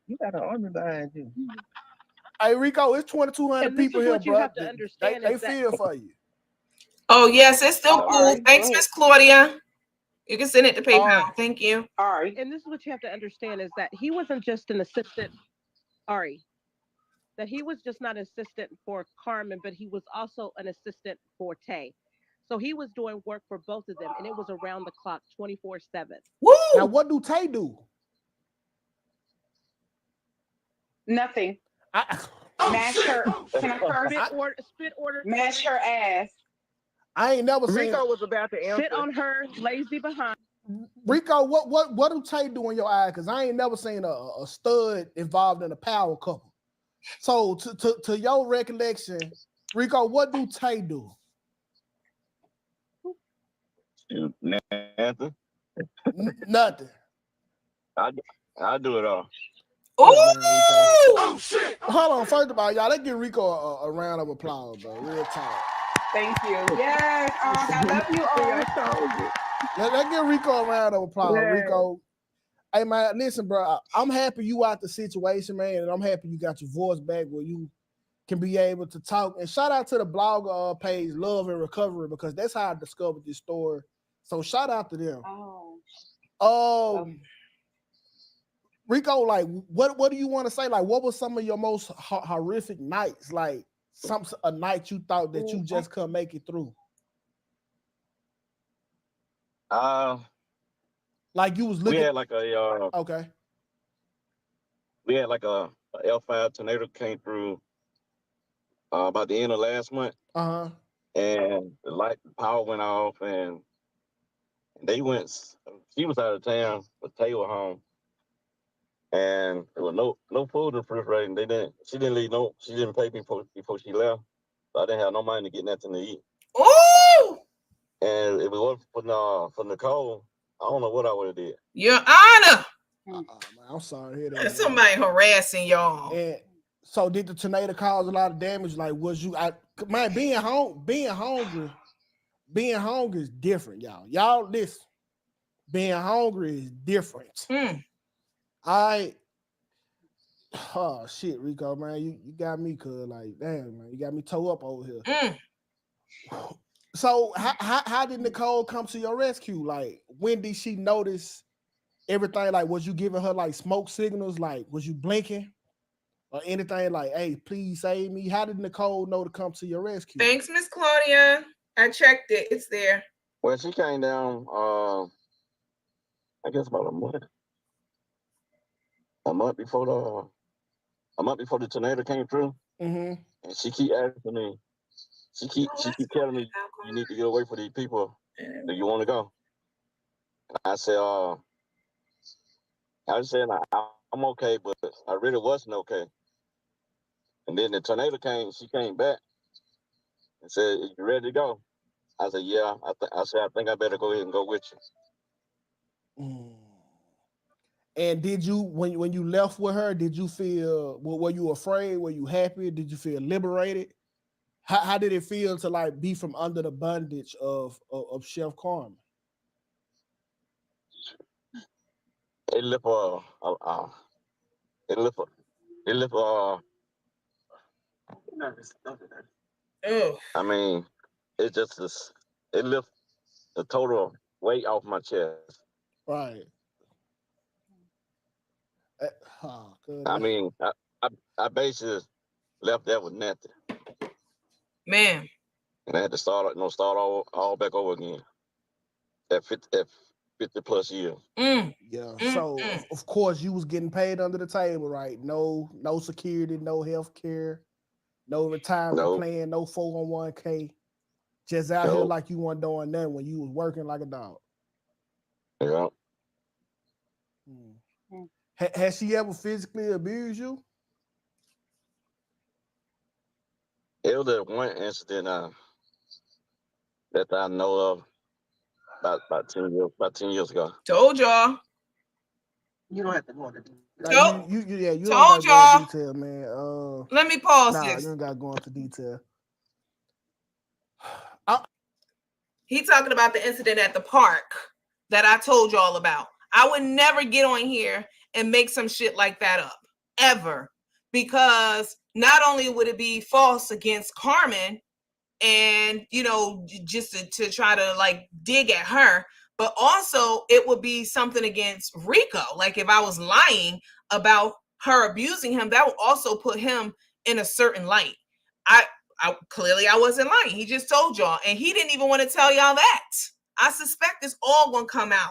You got an army behind you. Hey, Rico, it's 2,200 people here, bro. You have to understand they feel for you. Oh yes, it's still cool. Thanks, Miss Claudia. You can send it to PayPal. Thank you. Ari. And this is what you have to understand is that he wasn't just an assistant, Ari. That he was just not an assistant for Carmen, but he was also an assistant for Tay. So he was doing work for both of them, and it was around the clock, 24/7. Woo! Now, what do Tay do? Nothing. Mash her. Can I curse? Spit order. Mash her ass. I ain't never seen Rico was about to answer. Sit on her lazy behind. Rico, what do Tay do in your eye? Because I ain't never seen a stud involved in a power couple. So to your recollection, Rico, what do Tay do? Nothing. Nothing. I do it all. Oh shit! Hold on. First of all, y'all, let's give Rico a round of applause, bro. Real talk. Thank you. Yes. I love you all. Let's give Rico a round of applause. Yeah. Rico. Hey man, listen, bro. I'm happy you out the situation, man, and I'm happy you got your voice back where you can be able to talk. And shout out to the blog page, Love and Recovery, because that's how I discovered this story. So shout out to them. Rico, like, what do you want to say? Like, what was some of your most horrific nights? Like, a night you thought that you just couldn't make it through? Like you was looking. We had like a okay. We had like a L5 tornado came through about the end of last month. And the power went off, and they went. She was out of town, but Tay was home, and there was no food in the refrigerator. She didn't leave she didn't pay me before she left, so I didn't have no money to get nothing to eat. Ooh! And if it wasn't for Nicole, I don't know what I would have did. Your Honor. Man, I'm sorry to hear that. Somebody harassing y'all. And so did the tornado cause a lot of damage? Like, was you being hungry is different, y'all. Y'all listen. Being hungry is different. Oh shit, Rico, man, you got me, cuz like, damn, man, you got me toe up over here. So how did Nicole come to your rescue? Like, when did she notice everything? Like, was you giving her like smoke signals? Like, was you blinking or anything? Like, hey, please save me. How did Nicole know to come to your rescue? Thanks, Miss Claudia. I checked it. It's there. Well, she came down. I guess about a month before the tornado came through. And she keep asking me. She keep telling me, you need to get away from these people. Do you want to go? And I said, I'm okay, but I really wasn't okay. And then the tornado came. She came back and said, "You ready to go?" I said, "Yeah." I think I better go ahead and go with you. And did you, when you left with her, did you feel? Were you afraid? Were you happy? Did you feel liberated? How did it feel to like be from under the bondage of Chef Carmen? It left I mean, it just is, it lift the total weight off my chest. Right. I mean, I basically left there with nothing. Man. And I had to start all back over again at 50 plus years. Yeah. So of course you was getting paid under the table, right? No security, no health care, no retirement plan, no 401k. Just out here like you weren't doing nothing when you was working like a dog. Yeah. Has she ever physically abused you? It was that one incident that I know of about 10 years ago. Told y'all. You don't have to go into detail. You don't gotta go into detail, man. Let me pause this. this. You don't gotta go into detail. He talking about the incident at the park that I told y'all about. I would never get on here and make some shit like that up, ever. Because not only would it be false against Carmen and, you know, just to try to like dig at her, but also it would be something against Rico. Like if I was lying about her abusing him, that would also put him in a certain light. I clearly I wasn't lying. He just told y'all, and he didn't even want to tell y'all that. I suspect it's all gonna come out,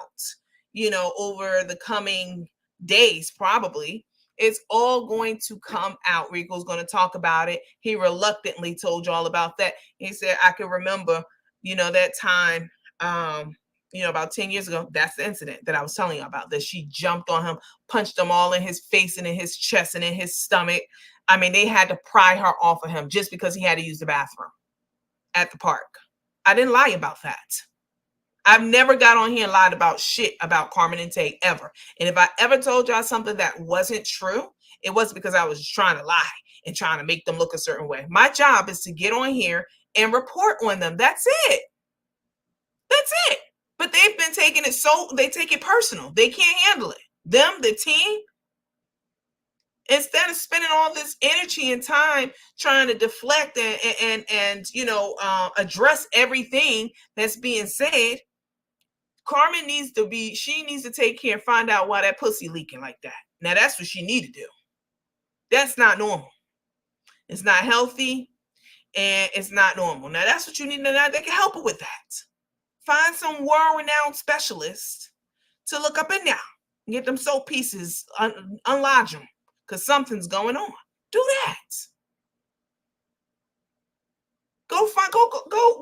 you know, over the coming days, probably. It's all going to come out. Rico's going to talk about it. He reluctantly told y'all about that. He said, I can remember, you know, that time, you know, about 10 years ago, that's the incident that I was telling you about, that she jumped on him, punched him all in his face and in his chest and in his stomach. I mean, they had to pry her off of him just because he had to use the bathroom at the park. I didn't lie about that. I've never got on here and lied about shit about Carmen and Tay ever. And if I ever told y'all something that wasn't true, it wasn't because I was just trying to lie and trying to make them look a certain way. My job is to get on here and report on them. That's it. That's it. But they've been taking it they take it personal. They can't handle it. Them, the team, instead of spending all this energy and time trying to deflect and you know, address everything that's being said, Carmen needs to take care and find out why that pussy leaking like that. Now that's what she need to do. That's not normal. It's not healthy and it's not normal. Now that's what you need to know. They can help her with that. Find some world-renowned specialist to look up in there. Get them soap pieces, unlodge them, because something's going on. Do that. Go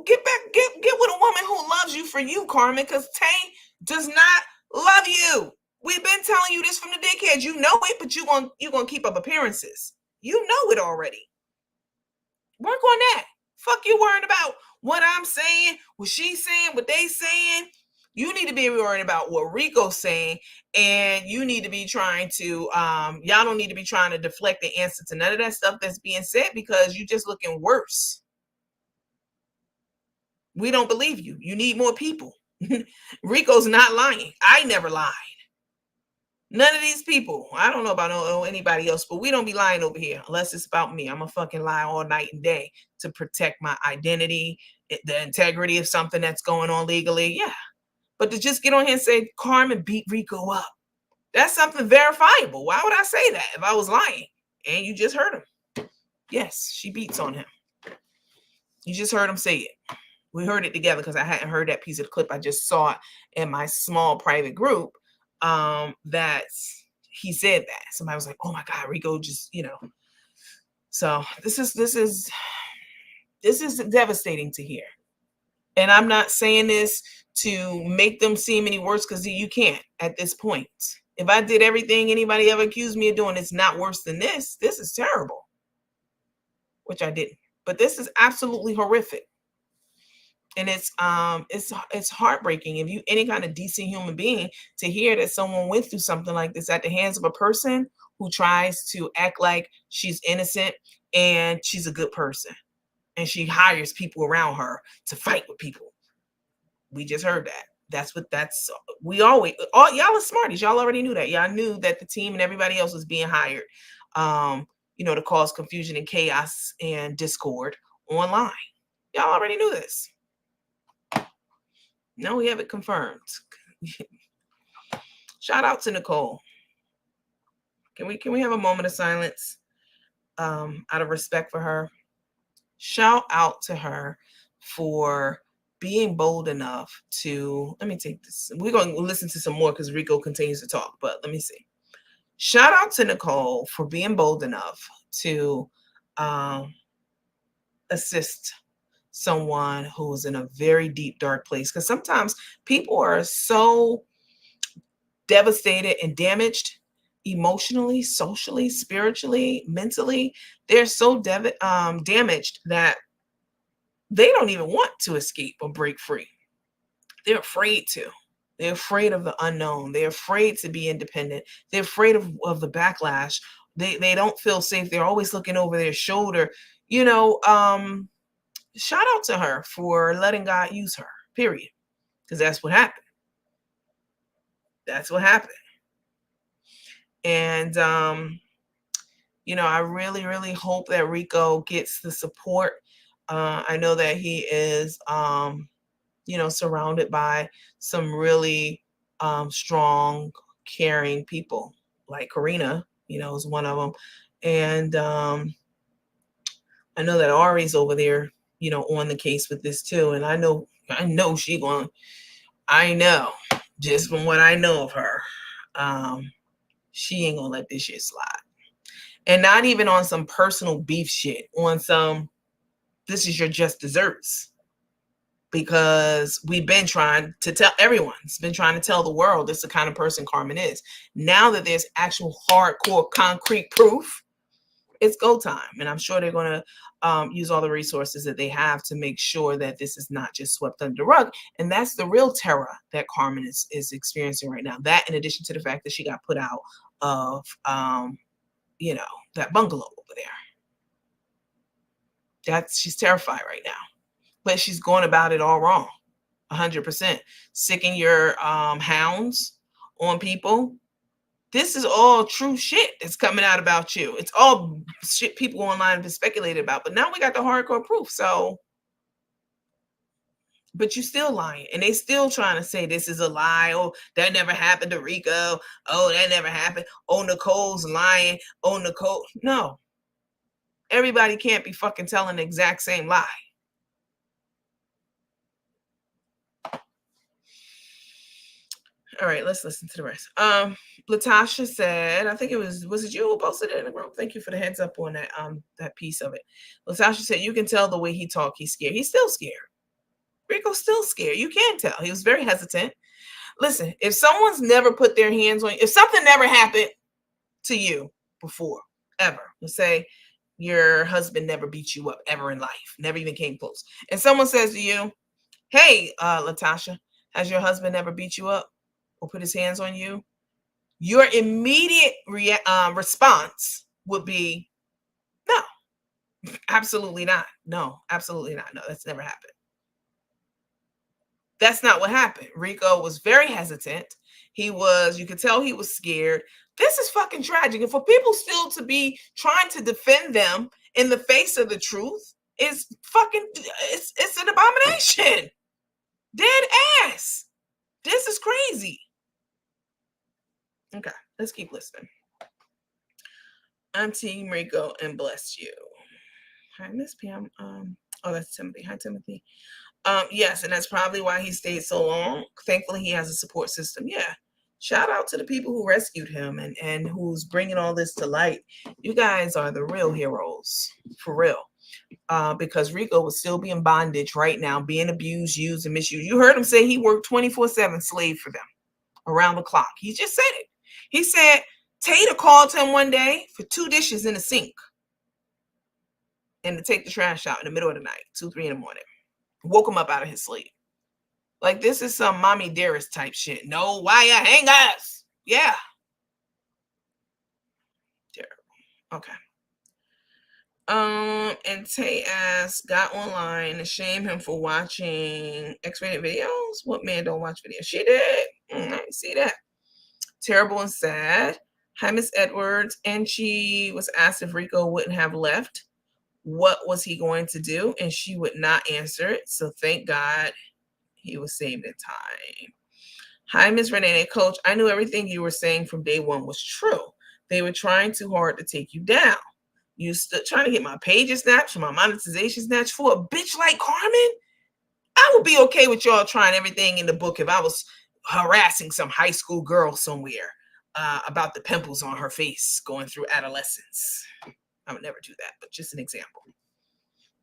get with a woman who loves you for you, Carmen, because Tay does not love you. We've been telling you this from the dickhead. You know it, but you're gonna keep up appearances. You know it already. Work on that. Fuck you worrying about what I'm saying, what she's saying, what they saying. You need to be worried about what Rico's saying, and you need to be trying to, y'all don't need to be trying to deflect the answer to none of that stuff that's being said, because you're just looking worse. We don't believe you. You need more people. Rico's not lying. I never lied. None of these people. I don't know about anybody else, but we don't be lying over here unless it's about me. I'm a fucking lie all night and day to protect my identity, the integrity of something that's going on legally. Yeah. But to just get on here and say Carmen beat Rico up, that's something verifiable. Why would I say that if I was lying? And you just heard him. Yes, she beats on him. You just heard him say it. We heard it together because I hadn't heard that piece of the clip. I just saw it in my small private group, that he said that. Somebody was like, oh my God, Rico just, you know. So this is devastating to hear. And I'm not saying this to make them seem any worse, because you can't at this point. If I did everything anybody ever accused me of doing, it's not worse than this. This is terrible. Which I didn't. But this is absolutely horrific. And it's heartbreaking. If you any kind of decent human being, to hear that someone went through something like this at the hands of a person who tries to act like she's innocent and she's a good person, and she hires people around her to fight with people. We just heard that. we always, all y'all are smarties. Y'all already knew that. Y'all knew that the team and everybody else was being hired, to cause confusion and chaos and discord online. Y'all already knew this. No, we have it confirmed. Shout out to Nicole. Can we have a moment of silence out of respect for her? Shout out to her for being bold enough to, let me take this. We're going to listen to some more because Rico continues to talk, but let me see. Shout out to Nicole for being bold enough to assist someone who's in a very deep, dark place. Because sometimes people are so devastated and damaged emotionally, socially, spiritually, mentally. They're so damaged that they don't even want to escape or break free. They're afraid to. They're afraid of the unknown. They're afraid to be independent. They're afraid of the backlash. They don't feel safe. They're always looking over their shoulder. Shout out to her for letting God use her, period. Because that's what happened. That's what happened. And, I really, really hope that Rico gets the support. I know that he is, surrounded by some really strong, caring people, like Karina, is one of them. And I know that Ari's over there, on the case with this too. And I know just from what I know of her, she ain't gonna let this shit slide. And not even on some personal beef shit, on some, this is your just desserts. Because we've been trying to tell, everyone's been trying to tell the world this is the kind of person Carmen is. Now that there's actual hardcore concrete proof, it's go time. And I'm sure they're going to use all the resources that they have to make sure that this is not just swept under the rug. And that's the real terror that Carmen is experiencing right now. That, in addition to the fact that she got put out of, that bungalow over there. She's terrified right now. But she's going about it all wrong, 100%. Sicking your hounds on people. This is all true shit that's coming out about you. It's all shit people online have been speculated about. But now we got the hardcore proof. So, but you still lying. And they still trying to say this is a lie. Oh, that never happened to Rico. Oh, that never happened. Oh, Nicole's lying. Oh, Nicole. No. Everybody can't be fucking telling the exact same lie. All right, let's listen to the rest. Latasha said, I think was it you who posted it in the group? Thank you for the heads up on that piece of it. Latasha said, you can tell the way he talked, he's scared. He's still scared. Rico's still scared. You can tell. He was very hesitant. Listen, if someone's never put their hands on you, if something never happened to you before, ever, let's say your husband never beat you up ever in life, never even came close, and someone says to you, hey, Latasha, has your husband ever beat you up or put his hands on you? Your immediate response would be, no, absolutely not. No, absolutely not. No, that's never happened. That's not what happened. Rico was very hesitant. You could tell he was scared. This is fucking tragic. And for people still to be trying to defend them in the face of the truth is fucking, it's an abomination. Dead ass. This is crazy. Okay, let's keep listening. I'm Team Rico and bless you. Hi, Miss Pam. That's Timothy. Hi, Timothy. Yes, and that's probably why he stayed so long. Thankfully, he has a support system. Yeah. Shout out to the people who rescued him and who's bringing all this to light. You guys are the real heroes, for real. Because Rico would still be in bondage right now, being abused, used, and misused. You heard him say he worked 24/7 slave for them, around the clock. He just said it. He said Tata called him one day for 2 dishes in the sink and to take the trash out in the middle of the night, 2, 3 in the morning. Woke him up out of his sleep. Like, this is some mommy dearest type shit. No wire hangers. Yeah. Terrible. Okay. And Tay asks, got online and shame him for watching X-rated videos. What man don't watch videos? She did. I see that. Terrible and sad. Hi, Miss Edwards. And she was asked if Rico wouldn't have left, what was he going to do? And she would not answer it. So thank God he was saved in time. Hi, Miss Renee. Coach, I knew everything you were saying from day one was true. They were trying too hard to take you down. You still trying to get my pages snatched, my monetization snatched for a bitch like Carmen? I would be okay with y'all trying everything in the book if I was harassing some high school girl somewhere about the pimples on her face going through adolescence. I would never do that, but just an example.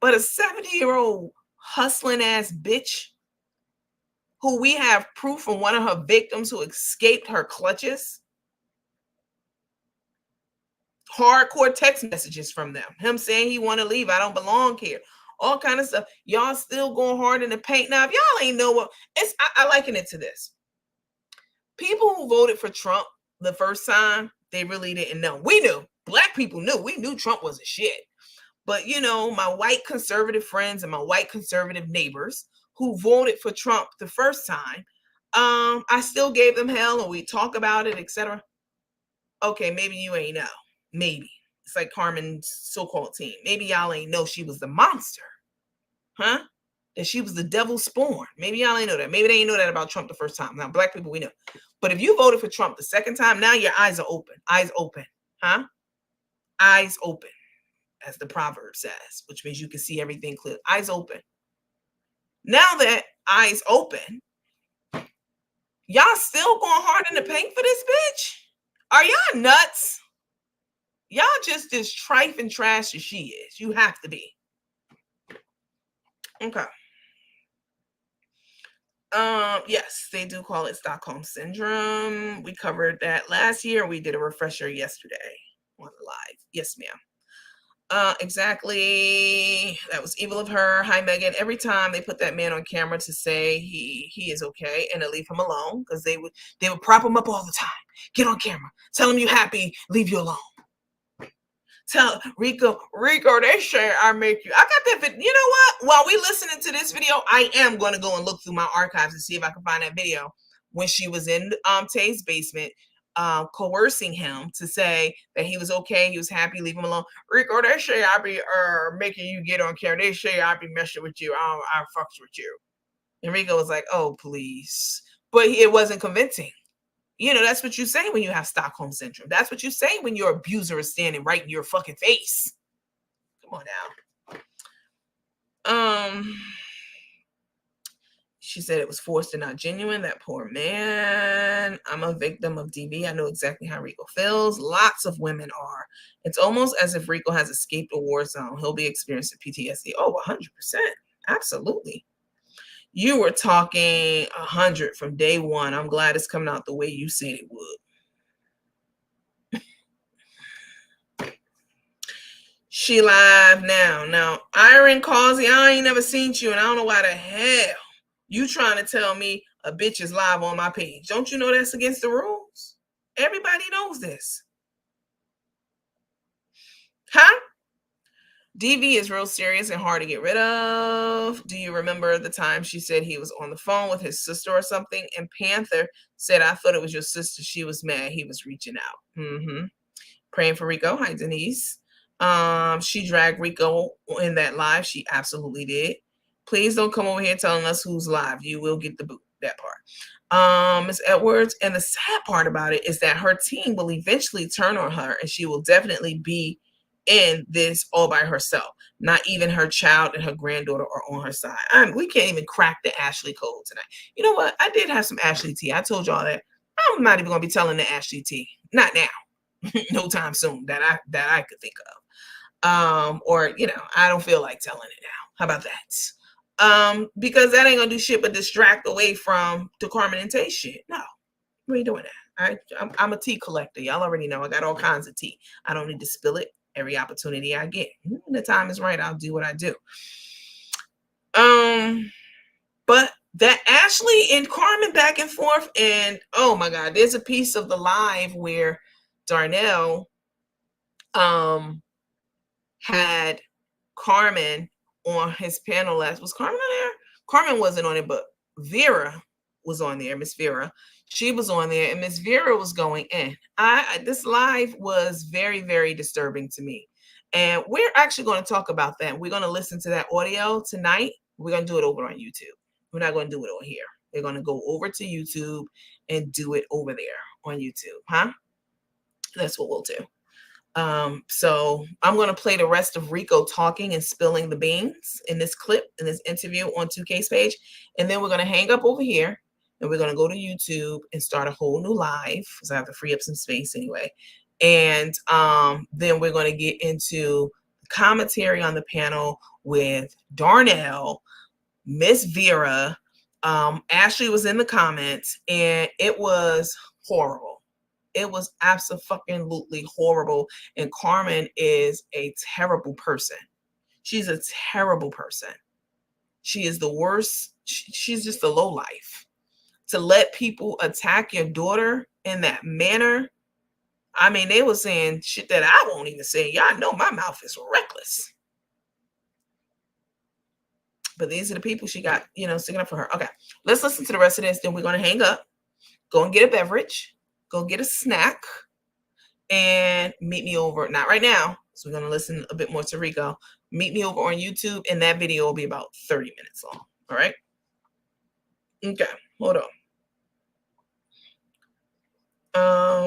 But a 70-year-old hustling ass bitch who we have proof from one of her victims who escaped her clutches. Hardcore text messages from them. Him saying he want to leave. I don't belong here. All kind of stuff. Y'all still going hard in the paint. Now, if y'all ain't know what, I liken it to this. People who voted for Trump the first time, they really didn't know. We knew. Black people knew. We knew Trump was a shit. But, you know, my white conservative friends and my white conservative neighbors who voted for Trump the first time, I still gave them hell and we talk about it, etc. Okay, maybe you ain't know. Maybe. It's like Carmen's so-called team. Maybe y'all ain't know she was the monster. Huh? That she was the devil's spawn. Maybe y'all ain't know that. Maybe they ain't know that about Trump the first time. Now, black people, we know. But if you voted for Trump the second time, now your eyes are open. Eyes open. Huh? Eyes open, as the proverb says, which means you can see everything clear. Eyes open. Now that eyes open, y'all still going hard in the paint for this bitch? Are y'all nuts? Y'all just as trife and trash as she is. You have to be. Okay. Yes, they do call it Stockholm Syndrome. We covered that last year. We did a refresher yesterday on the live. Yes, ma'am. Exactly. That was evil of her. Hi, Megan. Every time they put that man on camera to say he is okay and to leave him alone, because they would prop him up all the time. Get on camera. Tell him you're happy. Leave you alone. Tell Rico, they say I make you. I got that video. You know what? While we listening to this video, I am going to go and look through my archives and see if I can find that video when she was in Tay's basement, coercing him to say that he was okay, he was happy, leave him alone. Rico, they say I be making you get on camera. They say I be messing with you. I fucks with you. And Rico was like, oh, please. But it wasn't convincing. You know, that's what you say when you have Stockholm Syndrome. That's what you say when your abuser is standing right in your fucking face. Come on now. She said it was forced and not genuine. That poor man. I'm a victim of DV. I know exactly how Rico feels. Lots of women are. It's almost as if Rico has escaped a war zone. He'll be experiencing PTSD. Oh, 100%. Absolutely. You were talking 100 from day one. I'm glad it's coming out the way you said it would. She live now. Now, Iron Causey, I ain't never seen you, and I don't know why the hell you trying to tell me a bitch is live on my page. Don't you know that's against the rules? Everybody knows this. Huh? DV is real serious and hard to get rid of. Do you remember the time she said he was on the phone with his sister or something? And Panther said, I thought it was your sister. She was mad. He was reaching out. Praying for Rico. Hi, Denise. She dragged Rico in that live. She absolutely did. Please don't come over here telling us who's live. You will get the boot. That part. Ms. Edwards. And the sad part about it is that her team will eventually turn on her and she will definitely be in this all by herself. Not even her child and her granddaughter are on her side. We can't even crack the Ashley code tonight. You know what? I did have some Ashley tea. I told y'all that. I'm not even going to be telling the Ashley tea. Not now. No time soon that I could think of. Or, you know, I don't feel like telling it now. How about that? Because that ain't going to do shit but distract away from the Carmen and Tay shit. No. We ain't doing that. I'm a tea collector. Y'all already know I got all kinds of tea. I don't need to spill it every opportunity I get. When the time is right, I'll do what I do. But that Ashley and Carmen back and forth, and oh my God, there's a piece of the live where Darnell had Carmen on his panel last. Was Carmen on there? Carmen wasn't on it, but Vera was on there. Miss Vera, she was on there, and Miss Vera was going in. This live was very, very disturbing to me, and we're actually going to talk about that. We're going to listen to that audio tonight. We're going to do it over on YouTube. We're not going to do it on here. We're going to go over to YouTube and do it over there on YouTube, huh? That's what we'll do. So I'm going to play the rest of Rico talking and spilling the beans in this clip, in this interview on 2K's page. And then we're going to hang up over here and we're going to go to YouTube and start a whole new live because I have to free up some space anyway. And then we're going to get into commentary on the panel with Darnell, Miss Vera. Ashley was in the comments and it was horrible. It was absolutely horrible. And Carmen is a terrible person. She's a terrible person. She is the worst. She's just a lowlife. To let people attack your daughter in that manner. I mean, they were saying shit that I won't even say. Y'all know my mouth is reckless. But these are the people she got, sticking up for her. Okay, let's listen to the rest of this. Then we're going to hang up, go and get a beverage, go get a snack, and meet me over. Not right now. So we're going to listen a bit more to Rico. Meet me over on YouTube, and that video will be about 30 minutes long. All right? Okay, hold on.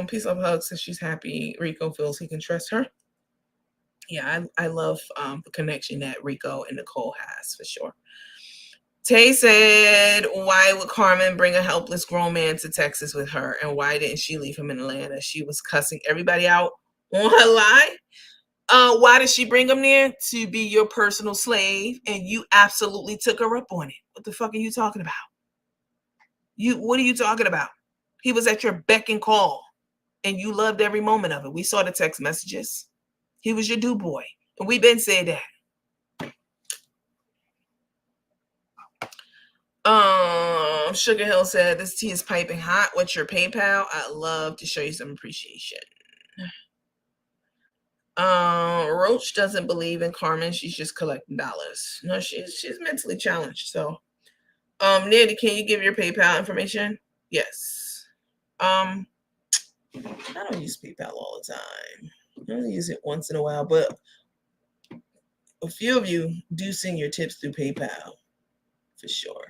Peace of hugs says she's happy Rico feels he can trust her. Yeah, I love the connection that Rico and Nicole has for sure. Tay said, why would Carmen bring a helpless grown man to Texas with her? And why didn't she leave him in Atlanta? She was cussing everybody out on her live. Why did she bring him there? To be your personal slave. And you absolutely took her up on it. What the fuck are you talking about? What are you talking about? He was at your beck and call. And you loved every moment of it. We saw the text messages. He was your do boy. And we've been saying that. Sugar Hill said, this tea is piping hot. What's your PayPal? I'd love to show you some appreciation. Roach doesn't believe in Carmen. She's just collecting dollars. No, she's mentally challenged. So, Nandy, can you give your PayPal information? Yes. I don't use PayPal all the time. I only use it once in a while, but a few of you do send your tips through PayPal for sure.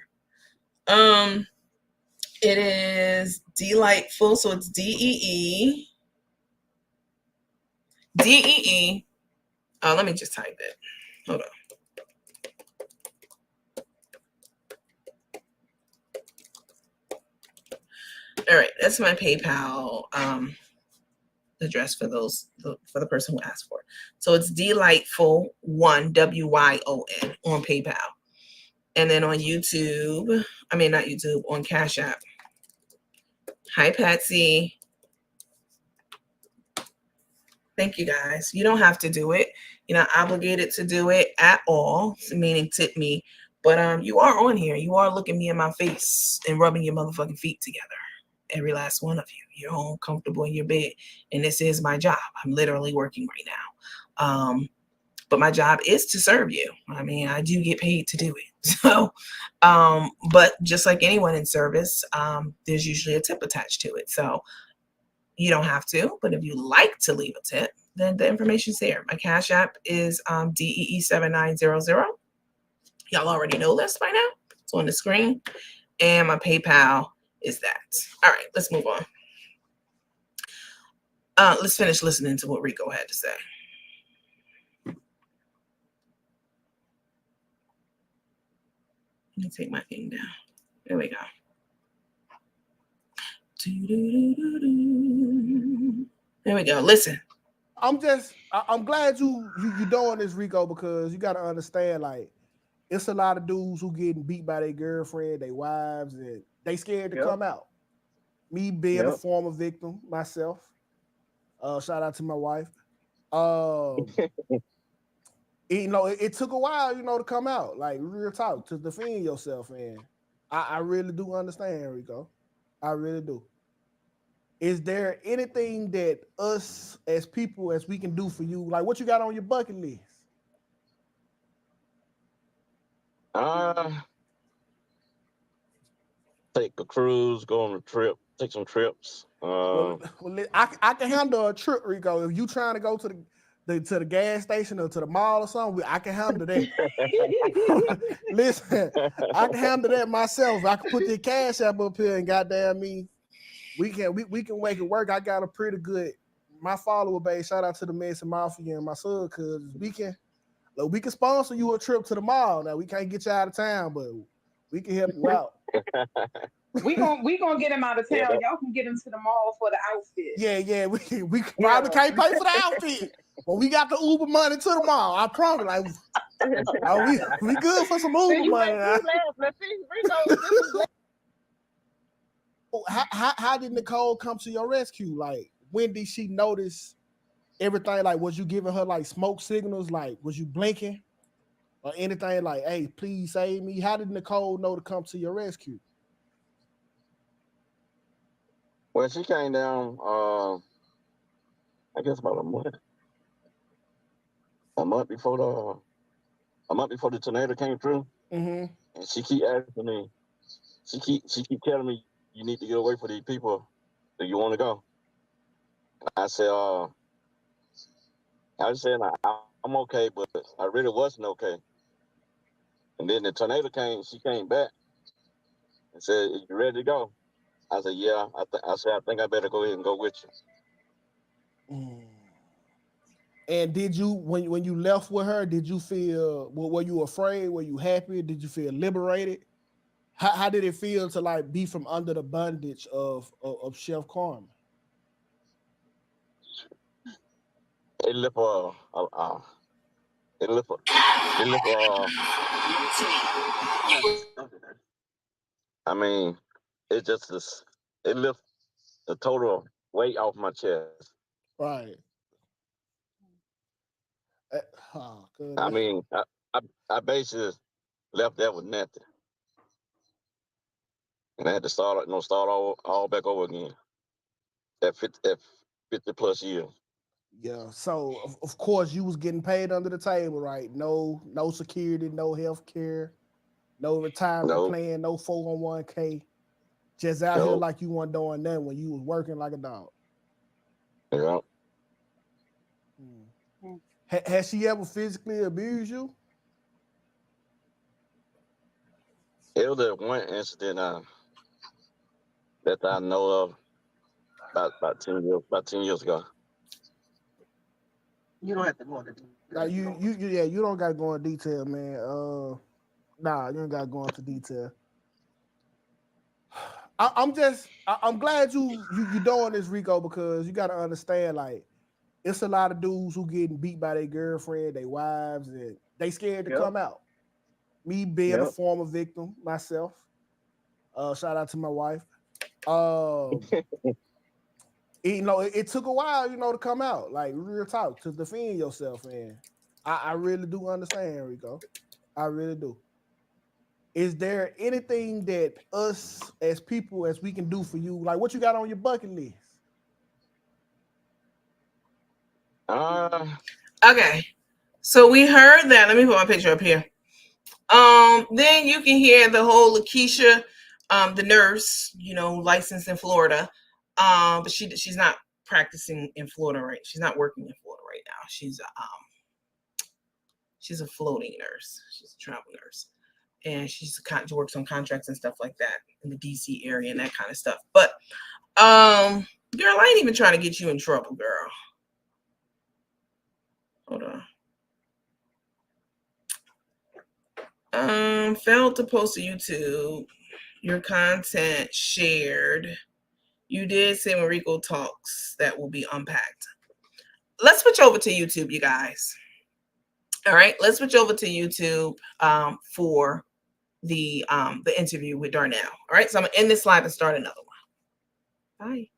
It is Delightful, so it's DEE. DEE. Oh, let me just type it. Hold on. All right, that's my PayPal address for the person who asked for it. So it's Delightful1 WYON on PayPal. And then on YouTube, not YouTube, on Cash App. Hi, Patsy. Thank you, guys. You don't have to do it. You're not obligated to do it at all, meaning tip me. But you are on here. You are looking me in my face and rubbing your motherfucking feet together. Every last one of you. You're home, comfortable in your bed. And this is my job. I'm literally working right now. But my job is to serve you. I do get paid to do it. So, but just like anyone in service, there's usually a tip attached to it. So you don't have to, but if you like to leave a tip, then the information's there. My Cash App is DEE7900. Y'all already know this by now. It's on the screen. And my PayPal is that. All right, let's move on. Let's finish listening to what Rico had to say. Let me take my thing down. There we go. There we go. Listen. I'm glad you doing this, Rico, because you got to understand, like, it's a lot of dudes who getting beat by their girlfriend, their wives, and they scared to come out. Me being a former victim myself. Shout out to my wife. It took a while, to come out, like real talk, to defend yourself. And I really do understand, Rico. I really do. Is there anything that us as people, as we can do for you? Like, what you got on your bucket list? Take a cruise, go on a trip, take some trips. Well, I can handle a trip, Rico. If you trying to go to the gas station or to the mall or something, I can handle that. Listen, I can handle that myself. I can put the cash app up here and goddamn me, we can make it work. I got a pretty good my follower base. Shout out to the Messi Mafia and my son, cause we can sponsor you a trip to the mall. Now we can't get you out of town, but we can help you out. We gonna get him out of town. Y'all can get him to the mall for the outfit. Yeah. We probably can't pay for the outfit, but we got the Uber money to the mall. I promise. Like, we good for some Uber money. How did Nicole come to your rescue? Like, when did she notice everything? Like, was you giving her like smoke signals? Like, was you blinking or anything? Like, hey, please save me. How did Nicole know to come to your rescue? Well, she came down, I guess about a month before the tornado came through, and she keep asking me. She keep telling me, you need to get away from these people. Do you want to go? I said, I'm okay, but I really wasn't okay. And then the tornado came. She came back and said, "Are you ready to go?" I said, "Yeah." I said, "I think I better go ahead and go with you." And did you, when you left with her, did you feel? Were you afraid? Were you happy? Did you feel liberated? How did it feel to like be from under the bondage of Chef Carmen? It left I mean, it just is. It lift the total weight off my chest. Right. I mean, I basically left that with nothing, and I had to start all back over again. At 50 plus years. Yeah. So of course you was getting paid under the table, right? No security, no health care, no retirement plan, no 401k. Just out here like you weren't doing that when you was working like a dog. Yeah. Has she ever physically abused you? It was that one incident that I know of about 10 years ago. You don't have to go into detail. Like you don't gotta go in detail, man. Nah, you don't gotta go into detail. I'm glad you doing this, Rico, because you gotta understand, like, it's a lot of dudes who getting beat by their girlfriend, their wives, and they scared to come out. Me being a former victim myself. Shout out to my wife. It took a while, to come out, like real talk, to defend yourself, and I really do understand, Rico. I really do. Is there anything that us as people, as we can do for you? Like, what you got on your bucket list? Okay. So we heard that. Let me put my picture up here. Then you can hear the whole Lakeisha, the nurse, licensed in Florida. But she's not practicing in Florida, right? She's not working in Florida right now. She's a floating nurse. She's a travel nurse. And she works on contracts and stuff like that in the DC area and that kind of stuff. But girl, I ain't even trying to get you in trouble, girl. Hold on. Failed to post to YouTube. Your content shared. You did say when Rico talks that will be unpacked. Let's switch over to YouTube, you guys. All right, let's switch over to YouTube for the interview with Darnell. All right, so I'm gonna end this live and start another one. Bye.